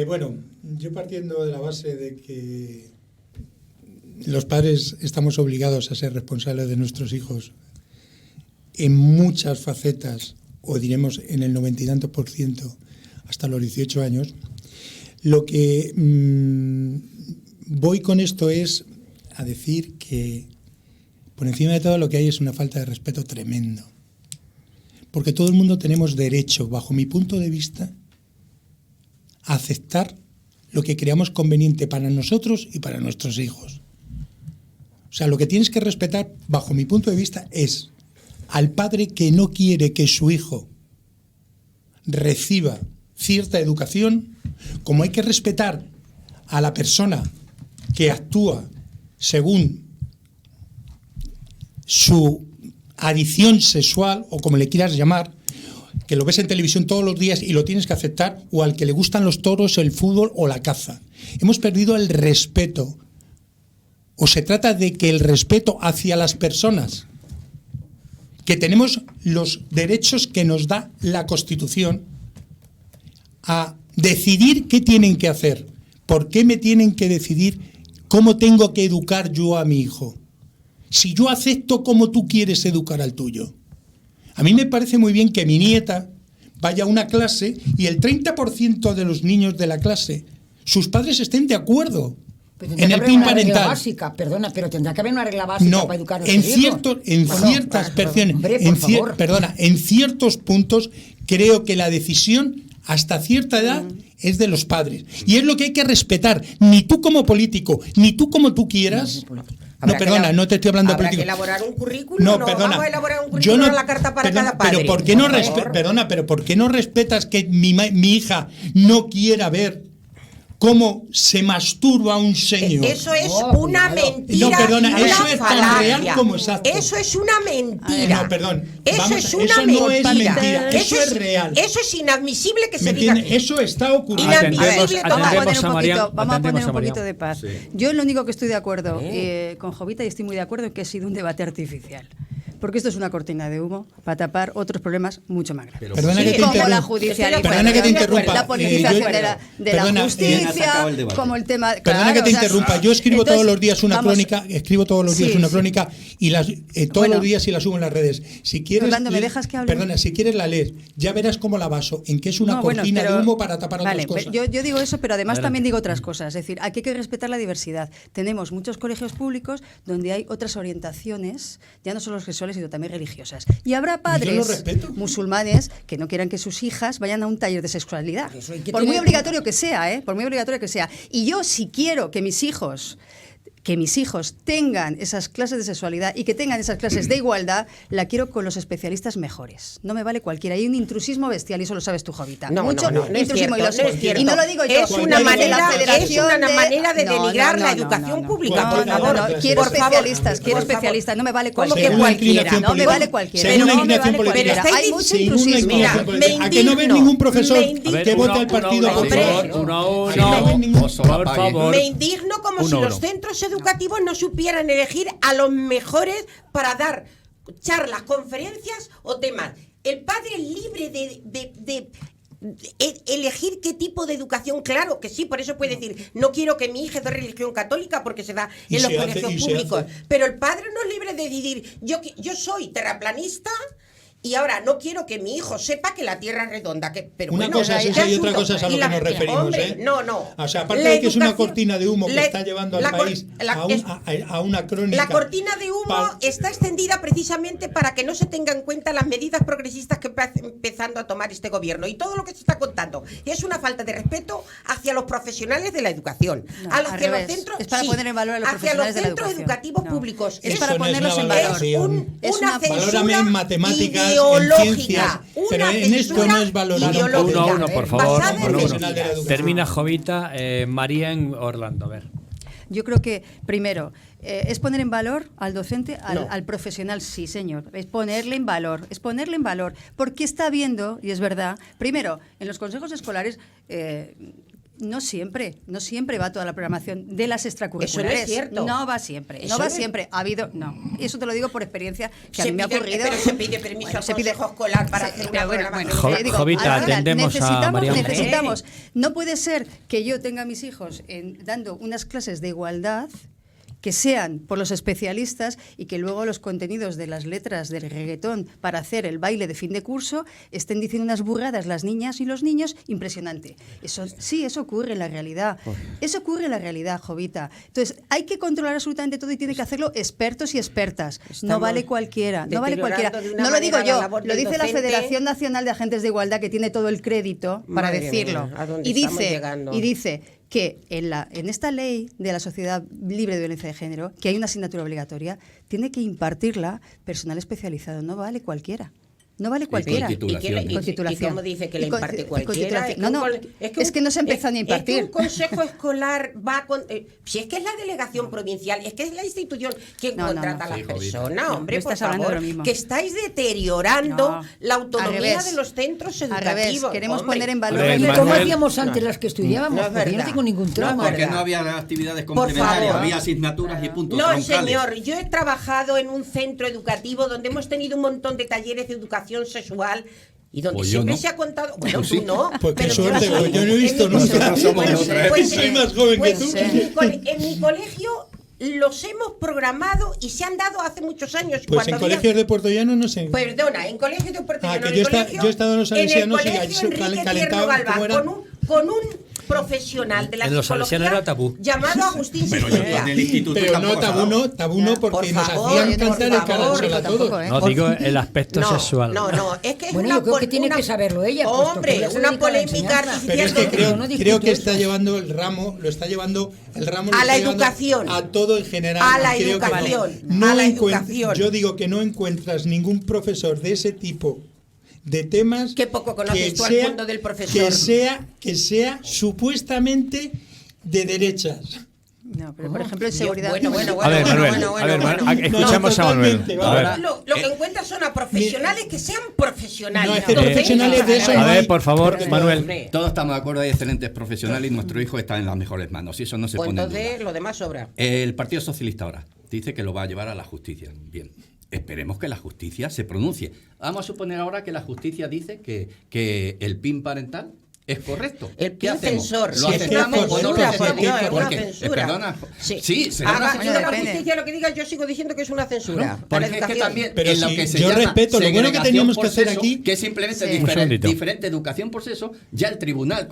Bueno, yo partiendo de la base de que los padres estamos obligados a ser responsables de nuestros hijos en muchas facetas, o diremos en el 90 y tantos % hasta los 18 años, lo que voy con esto es a decir que por encima de todo lo que hay es una falta de respeto tremendo. Porque todo el mundo tenemos derecho, bajo mi punto de vista, a aceptar lo que creamos conveniente para nosotros y para nuestros hijos. O sea, lo que tienes que respetar, bajo mi punto de vista, es al padre que no quiere que su hijo reciba cierta educación, como hay que respetar a la persona que actúa según su adicción sexual, o como le quieras llamar, que lo ves en televisión todos los días y lo tienes que aceptar, o al que le gustan los toros, el fútbol o la caza. Hemos perdido el respeto, o se trata de que el respeto hacia las personas, que tenemos los derechos que nos da la Constitución a decidir qué tienen que hacer, por qué me tienen que decidir cómo tengo que educar yo a mi hijo. Si yo acepto cómo tú quieres educar al tuyo. A mí me parece muy bien que mi nieta vaya a una clase y el 30% de los niños de la clase, sus padres estén de acuerdo en el PIN parental. Básica, perdona, pero tendrá que haber una regla básica no, para educar a en nuestros hijos. ciertas personas, en ciertos puntos creo que la decisión hasta cierta edad es de los padres. Y es lo que hay que respetar. Ni tú como político, ni tú como tú quieras. No, perdona, no te estoy hablando de político. ¿Habrá que elaborar un currículum? No, perdona. Vamos a elaborar un currículum a la carta para cada padre. Pero ¿por qué no pero ¿por qué no respetas que mi hija no quiera ver cómo se masturba un señor? Eso es una mentira. No, perdona, una eso es tan falacia. real como exacto. Eso es una mentira. No, perdón. Eso Vamos, es una eso mentira. no es mentira, eso es real. Eso es inadmisible que ¿Me se diga. entiendes? Eso está ocurriendo. Inadmisible Vamos a total. poner un poquito de paz. Yo lo único que estoy de acuerdo con Jovita, y estoy muy de acuerdo, en que ha sido un debate artificial. porque esto es una cortina de humo para tapar otros problemas mucho más graves. Perdona que te Como la interrumpa. judicialización, Perdona que te interrumpa. la politización Yo- de la perdona, justicia, como el tema... Perdona claro, que te o sea, interrumpa. Yo escribo entonces, todos los días una vamos, crónica, escribo todos los días sí, una sí. crónica y todos Bueno. los días y la subo en las redes. Si quieres, Rolando, ¿me dejas que hable? Perdona, si quieres la lees, ya verás cómo la baso, en que es una No, bueno, cortina pero- de humo para tapar vale, otras cosas. Yo digo eso, pero además Adelante. también digo otras cosas. Es decir, aquí hay que respetar la diversidad. Tenemos muchos colegios públicos donde hay otras orientaciones, ya no solo sexuales, sino también religiosas. Y habrá Yo lo padres respeto. musulmanes que no quieran que sus hijas vayan a un taller de sexualidad. Eso hay que Por muy tener- obligatorio que sea, ¿eh? Por muy obligatorio que sea. Y yo, si quiero que mis hijos tengan esas clases de sexualidad y que tengan esas clases de igualdad, la quiero con los especialistas mejores. No me vale cualquiera. Hay un intrusismo bestial y eso lo sabes tú, Jovita. No, Mucho no es intrusismo cierto, y, no es cierto. y no lo digo yo. Es una lo dice la manera, Federación es una manera de No, denigrar no, la no, educación no. pública, No, por no, favor. no, no, Quiero Por favor, especialistas, quiero por favor. especialistas. No me vale ¿Cómo cualquiera. que Según la cualquiera? inclinación No me política. vale cualquiera. Según la No me inclinación vale política. cualquiera. Pero Hay estáis mucho Según la intrusismo. inclinación Mira, política. me ¿A que no ves indigno, ningún profesor me indigno. que vote al Partido Hombre, Popular? Uno, Que no ves ningún- por favor. Me indigno como si los centros educativos no supieran elegir a los mejores para dar charlas, conferencias o temas. El padre es libre de elegir qué tipo de educación. Claro que sí, por eso puede decir, no quiero que mi hija es de religión católica porque se da Y en los se hace, colegios y se públicos. hace. Pero el padre no es libre de decidir, yo soy terraplanista y ahora no quiero que mi hijo sepa que la Tierra es redonda. Pero Una bueno, cosa es ¿qué eso y asunto? otra cosa es a lo Y que nos referimos, hombre, ¿eh? No. O sea, aparte La de que es una educación- cortina de humo que la- está llevando al la cor- país la- a una crónica. La cortina de humo está extendida precisamente para que no se tengan en cuenta las medidas progresistas que está empezando a tomar este gobierno. Y todo lo que se está contando es una falta de respeto hacia los profesionales de la educación. No, hacia al los revés. centros, Es para sí, poner en valor a los hacia los profesionales de la centros educación. educativos No. públicos. Es Eso para no es ponerlos una en valor. valoración. Es una una- censura Valórame en matemáticas, en ideológica, ciencias, pero una en esto no es valorar un ideológica, Uno, por favor. basada en Uno. mentiras. de la educación. Termina Jovita, María en Orlando. A ver. Yo creo que, primero, es poner en valor al docente, No. al profesional, sí, señor. Es ponerle en valor, porque está viendo, y es verdad, primero, en los consejos escolares... no siempre va toda la programación de las extracurriculares. Eso no es cierto. No va siempre, Eso no va no es- siempre. Ha habido, no. Eso te lo digo por experiencia que a mí me ha pide- ocurrido. pero se pide permiso al consejo escolar para hacer una pero programación. Jo- digo, Jovita, ahora, atendemos a María Ángeles. necesitamos. No puede ser que yo tenga a mis hijos dando unas clases de igualdad que sean por los especialistas y que luego los contenidos de las letras del reggaetón para hacer el baile de fin de curso estén diciendo unas burradas las niñas y los niños, impresionante. Eso sí, eso ocurre en la realidad. Eso ocurre en la realidad, Jovita. Entonces, hay que controlar absolutamente todo y tiene que hacerlo expertos y expertas. No Estamos vale cualquiera, no vale cualquiera. deteriorando de una No lo digo manera la yo, labor lo del dice la docente. Federación Nacional de Agentes de Igualdad, que tiene todo el crédito para Madre decirlo. mía, ¿a dónde y estamos dice llegando? que en esta ley de la sociedad libre de violencia de género, que hay una asignatura obligatoria, tiene que impartirla personal especializado, no vale cualquiera. No vale cualquiera. titulación. Con titulación. ¿Y cómo dice que le Y con- imparte y con cualquiera? titulación. No, es que no se empieza ni a impartir. Es que un consejo escolar va con... si es que es la delegación provincial, es que es la institución quien No, no, contrata no. a Sí, las Jovita. personas, hombre, No por estás hablando de favor, lo mismo. que estáis deteriorando No, la al autonomía revés. de los centros Al educativos. revés, queremos hombre. poner en valor... A ver, ¿Cómo Manuel. hacíamos antes las que estudiábamos? No es Porque yo no verdad. tengo ningún trauma. porque no había actividades complementarias, había asignaturas y puntos No, señor, yo he trabajado en un centro educativo donde hemos tenido un montón de talleres de educación sexual y donde Pues yo siempre no. se ha contado... Bueno, Pues tú sí. no. Pues qué pero suerte, sí. porque yo no he visto En mi- nunca. Nosotros somos Pues, otra. pues, Soy más joven que tú. En mi colegio los hemos programado y se han dado hace muchos años. Pues en cuando había- colegios de Puerto Llano no sé. Perdona, en colegios de Puerto Llano, Que en yo el he colegio- estado en los salesianos y en el allí se colegio Enrique calentaba, Tierno Galván, ¿cómo era? con un profesional de la En los psicología salesianos era tabú. llamado Agustín Pero yo Sicilia. en el instituto Pero no, tampoco tabú no, tabú no, porque por nos favor, hacían por cantar el favor, calansol a tampoco, todos. ¿eh? No, digo el aspecto sexual. No, es que es Bueno, una yo creo que pol- tiene una- que saberlo ella, puesto que Hombre, ella se una dedica a la polémica enseñanza. Pero es que artificial Yo creo, no discuto creo que eso. está llevando el ramo, lo está llevando el ramo A lo la está llevando educación. a todo en general. A la Creo que educación. no A la encuent- educación. Yo digo que no encuentras ningún profesor de ese tipo de temas. Qué poco conoces que tú al sea- mundo del profesor. Que sea supuestamente de derechas. No, pero por ejemplo en seguridad... Bueno, A ver, Manuel, escuchamos a Manuel. totalmente, A ver. vale. Lo que encuentras son a profesionales que sean profesionales. No, es que profesionales de eso A no ver, hay. por favor, Porque- Manuel. Todos estamos de acuerdo, hay excelentes profesionales y nuestro hijo está en las mejores manos y eso no se Pues pone en duda. entonces lo demás sobra. El Partido Socialista ahora dice que lo va a llevar a la justicia. Bien. esperemos que la justicia se pronuncie. Vamos a suponer ahora que la justicia dice que el PIN parental es correcto. El ¿Qué hacemos? censor. ¿Lo Si aceptamos o no lo censura, aceptamos? por Dios, es una Porque, censura. perdona, Sí, sí, será una haga censura. la depende. justicia lo que diga, yo sigo diciendo que es una censura. No, a la porque es que educación. también Pero en lo sí, que se yo llama respeto, lo bueno que segregación teníamos que por hacer sexo, aquí- que es simplemente Sí. Un segundito. diferente educación por sexo, ya el Tribunal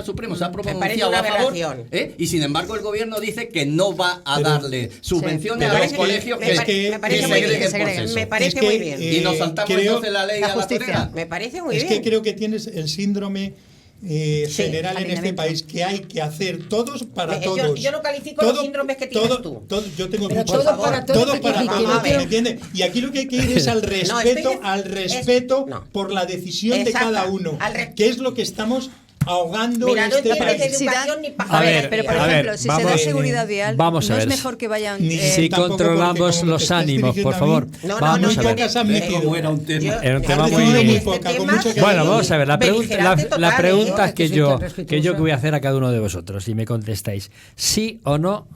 Supremo se ha parece pronunciado una a favor, aberración. y sin embargo el gobierno dice que no va a darle subvenciones pero a es los que- colegios es que, que- me parece que muy bien, segreguen por segreguen. sexo. Me parece Es que, muy bien. Y nos saltamos creo- entonces la ley la a la justicia. torera. Me parece muy Es bien. que creo que tienes el síndrome general en este alineamiento. país, que hay que hacer todos para Yo- todos. yo no califico los síndromes que tienes tú. Yo tengo Pero muchos. todo para todos, Todo para que todos, no ¿me quiero- entiendes? Y aquí lo que hay que ir es al respeto, no. por la decisión Exacto, de cada uno, al que es lo que estamos ahogando Mira, en no este entiendes de país. Si da- educación ni A paja. ver, Pero, por a ver, ejemplo, si vamos- se da seguridad vial, vamos a no es ver. mejor que vayan... Ni- Si tampoco porque controlamos como los te estás ánimos, dirigiendo por a favor, mí, vamos a ver. pocas has ¿Ves metido. cómo era un tema? Era un Has tema metido muy- muy poca, con mucho Bueno, vamos a ver, la pregunta Beligerante es que soy yo tan que respetuosa. voy a hacer a cada uno de vosotros y me contestáis sí o no,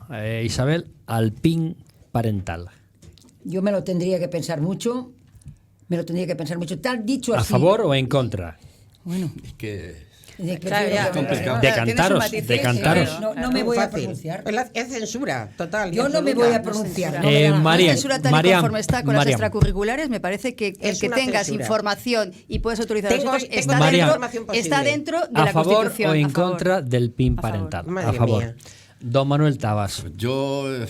Isabel, al PIN parental. Yo me lo tendría que pensar mucho. Tal dicho ¿A así. favor o en contra? Bueno, Es que Claro, ya. complicado. Decantaros, decantaros. No me voy a Fácil. pronunciar. Es censura, total. Yo no me voy a pronunciar. No me Eh, da la gana. María- Una censura tal y Mariam, conforme está con Mariam. las extracurriculares, me parece que el Es que una tengas censura. información y puedes autorizar a Tengo- los hijos tengo está toda la Mariam. información posible. está dentro de ¿A la favor Constitución. o en a favor. contra del PIN A favor. parental? Madre A favor. mía. Don Manuel Tabas. Yo es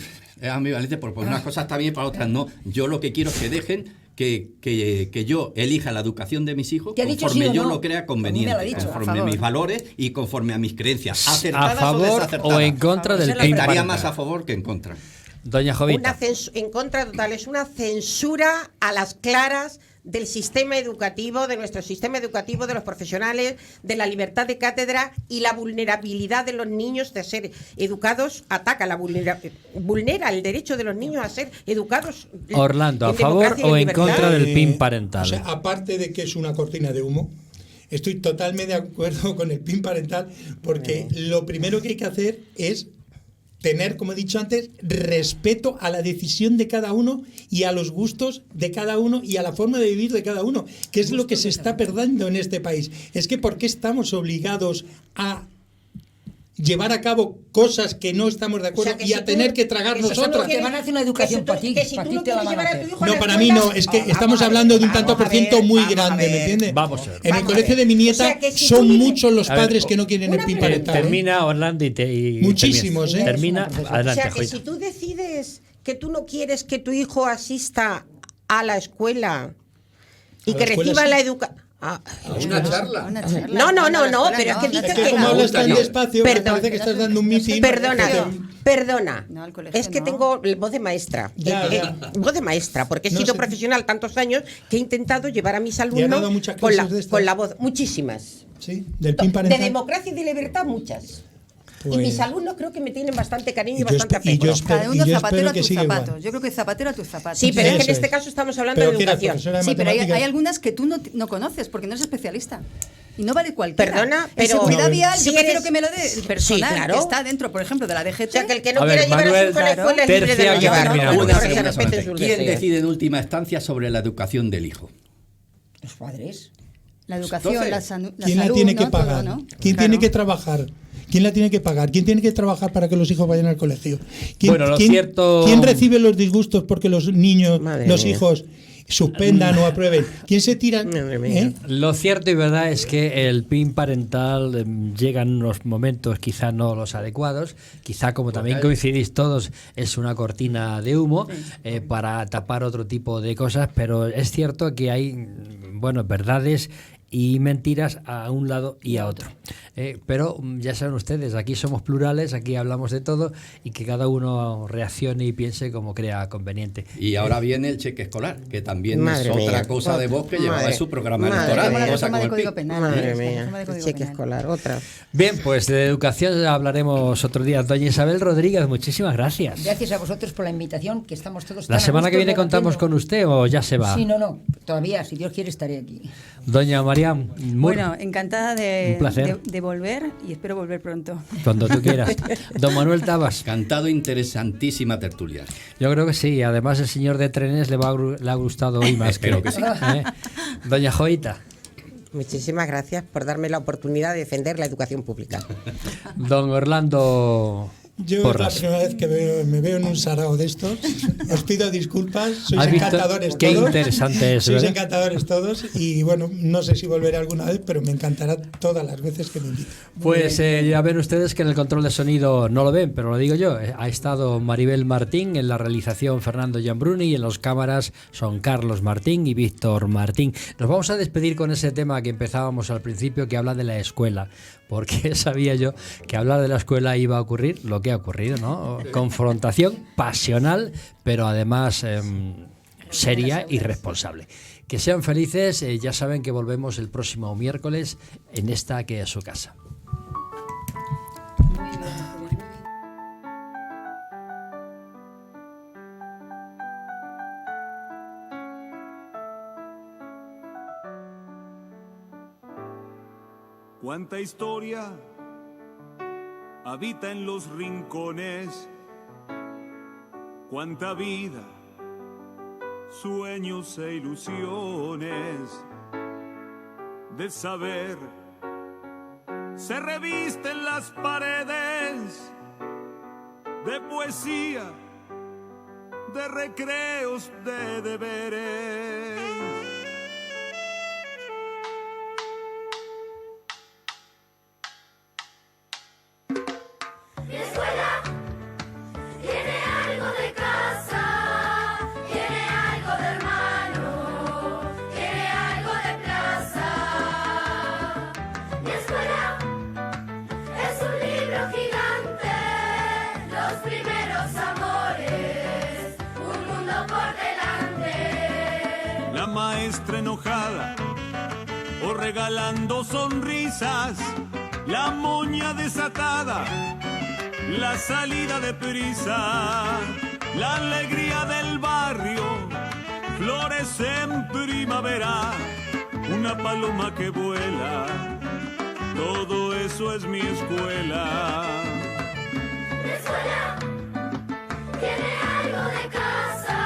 ambivalente porque por unas cosas está bien, para otras no. Yo lo que quiero es que dejen que yo elija la educación de mis hijos ¿Te ha dicho conforme sí o yo no? lo crea A mí me conveniente, lo ha dicho, a conforme a favor. mis valores y conforme a mis creencias. ¿A ¿Acertadas o favor desacertadas? o en contra del PIN Estaría parental? más a favor que en contra. Doña Jovita. En contra total, es una censura a las claras del sistema educativo, de nuestro sistema educativo, de los profesionales, de la libertad de cátedra y la vulnerabilidad de los niños de ser educados, vulnera el derecho de los niños a ser educados. Orlando, ¿a en favor democracia y o en libertad. contra del PIN parental? O sea, aparte de que es una cortina de humo, estoy totalmente de acuerdo con el PIN parental, porque lo primero que hay que hacer es tener, como he dicho antes, respeto a la decisión de cada uno y a los gustos de cada uno y a la forma de vivir de cada uno, que es lo que se está perdiendo en este país. Es que ¿por qué estamos obligados a llevar a cabo cosas que no estamos de acuerdo O sea, que y si a tú- tener que tragar que si tú no nosotras? Te van a hacer una educación para ti. Que si Para tú ti no te la quieres van a llevar a tu hacer. hijo a No, la para mí escuela, no, es que vamos estamos a ver, hablando de un vamos tanto a por ciento ver, muy vamos a grande, ¿me ver. entiendes? Vamos a ver. En el Vamos a colegio ver. de mi O nieta sea, que si son tú dices- muchos los A ver, padres que no quieren el una PIN pregunta. parental. ¿eh? Termina Orlando y Muchísimos, termina. ¿eh? Termina, O O adelante, sea, que Jovita. si tú decides que tú no quieres que tu hijo asista a la escuela y A la que escuela reciba sí. la educación... Una charla. Una charla. No, no, no, no, la pero es que escuela dice Es que que como no. hablas tan no. despacio, me Perdón. parece que estás dando un mitin. Perdona. No, al colegio Es que no. tengo voz de maestra. Ya. Voz de maestra, porque he No sido sé. profesional tantos años que he intentado llevar a mis dado alumnos muchas con clases de estas? con la voz. Muchísimas. Sí, del PIN De parental. democracia y de libertad, muchas. Y Pues- mis alumnos creo que me tienen bastante cariño y, Y yo bastante espe- y yo afecto. espe- Cada uno y yo zapatero espero a que tus siga igual. zapatos. Yo creo que zapatero a tus zapatos. Sí, pero es que en Eso este es. caso estamos hablando Pero de que era educación. profesora de Sí, pero hay matemáticas. algunas que tú no conoces porque no eres especialista. Y no vale cualquiera. Perdona, En pero- seguridad No, vial, si yo prefiero eres- que me lo dé el personal Sí, claro. que está dentro, por ejemplo, de la DGT. O sea, que el que no A ver, quiera llevar a Manuel, su hijo a la claro. escuela es libre de Tercia, no que llevarlo. terminamos. Bueno, Una que se pregunta respeten solamente. sus ¿Quién deseos. decide en última instancia sobre la educación del hijo? Los padres. La educación, Entonces, la salud, ¿Quién la tiene que ¿no? pagar? Todo, ¿no? ¿Quién Claro. tiene que trabajar? ¿Quién la tiene que pagar? ¿Quién tiene que trabajar para que los hijos vayan al colegio? Bueno, lo cierto- ¿Quién recibe los disgustos porque los niños, Madre los mía. hijos suspendan o aprueben? ¿Quién se tira? Madre mía. ¿Eh? Lo cierto y verdad es que el PIN parental llega en unos momentos quizá no los adecuados, quizá como también coincidís todos es una cortina de humo para tapar otro tipo de cosas, pero es cierto que hay verdades y mentiras a un lado y a otro. Pero ya saben ustedes, aquí somos plurales, aquí hablamos de todo y que cada uno reaccione y piense como crea conveniente. Y ahora viene el cheque escolar, que también Madre es otra mía. cosa de voz que llevaba Madre- en su programa madre electoral. mía. La cosa reforma como de el Código PIB. Penal. Madre La mía, reforma de el Código cheque Penal. escolar, otra. Bien, pues de educación hablaremos otro día. Doña Isabel Rodríguez, muchísimas gracias. Gracias a vosotros por la invitación, que estamos todos ¿La tan a semana que gusto viene contamos debatiendo. con usted o ya se va? Sí, no. Todavía, si Dios quiere, estaré aquí. Doña Mariam, Bueno, encantada Un placer. de volver y espero volver pronto. cuando tú quieras. Don Manuel Tabas. Cantado, interesantísima tertulia. Yo creo que sí. Además, el señor de trenes le ha gustado hoy más. Espero que sí. Doña Joita. Muchísimas gracias por darme la oportunidad de defender la educación pública. Don Orlando Yo Porras. es la primera vez que me veo en un sarao de estos. Os pido disculpas, sois ¿Has visto? encantadores Qué todos. interesante es, Sois ¿verdad? encantadores todos y bueno, no sé si volveré alguna vez, pero me encantará todas las veces que me inviten. Pues ya ven ustedes que en el control de sonido no lo ven, pero lo digo yo. Ha estado Maribel Martín, en la realización Fernando Giambruni y en las cámaras son Carlos Martín y Víctor Martín. Nos vamos a despedir con ese tema que empezábamos al principio, que habla de la escuela, porque sabía yo que hablar de la escuela iba a ocurrir lo que ha ocurrido, ¿no? Confrontación pasional, pero además seria y responsable. Que sean felices, ya saben que volvemos el próximo miércoles en esta que es su casa. Cuánta historia habita en los rincones, cuánta vida, sueños e ilusiones de saber se revisten las paredes de poesía, de recreos, de deberes. Mi escuela tiene algo de casa, tiene algo de hermano, tiene algo de plaza. Mi escuela es un libro gigante, los primeros amores, un mundo por delante. La maestra enojada o regalando sonrisas, la moña desatada, la salida de prisa, la alegría del barrio, flores en primavera, una paloma que vuela, todo eso es mi escuela. Mi escuela tiene algo de casa,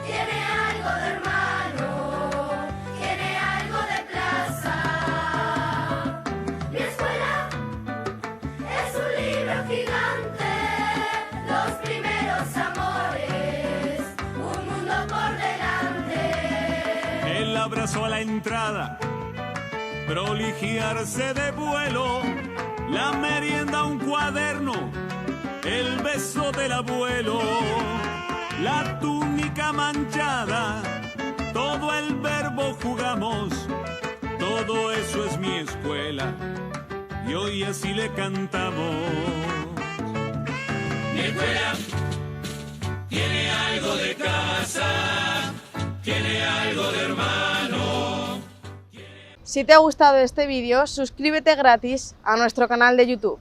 tiene algo de hermano, tiene algo de plaza. Mi escuela es un libro gigante, los primeros amores, un mundo por delante. El abrazo a la entrada, proligiarse de vuelo, la merienda un cuaderno, el beso del abuelo, la túnica manchada, todo el verbo jugamos, todo eso es mi escuela, y hoy así le cantamos. Mi escuela tiene algo de casa, tiene algo de hermano. Si te ha gustado este vídeo, suscríbete gratis a nuestro canal de YouTube.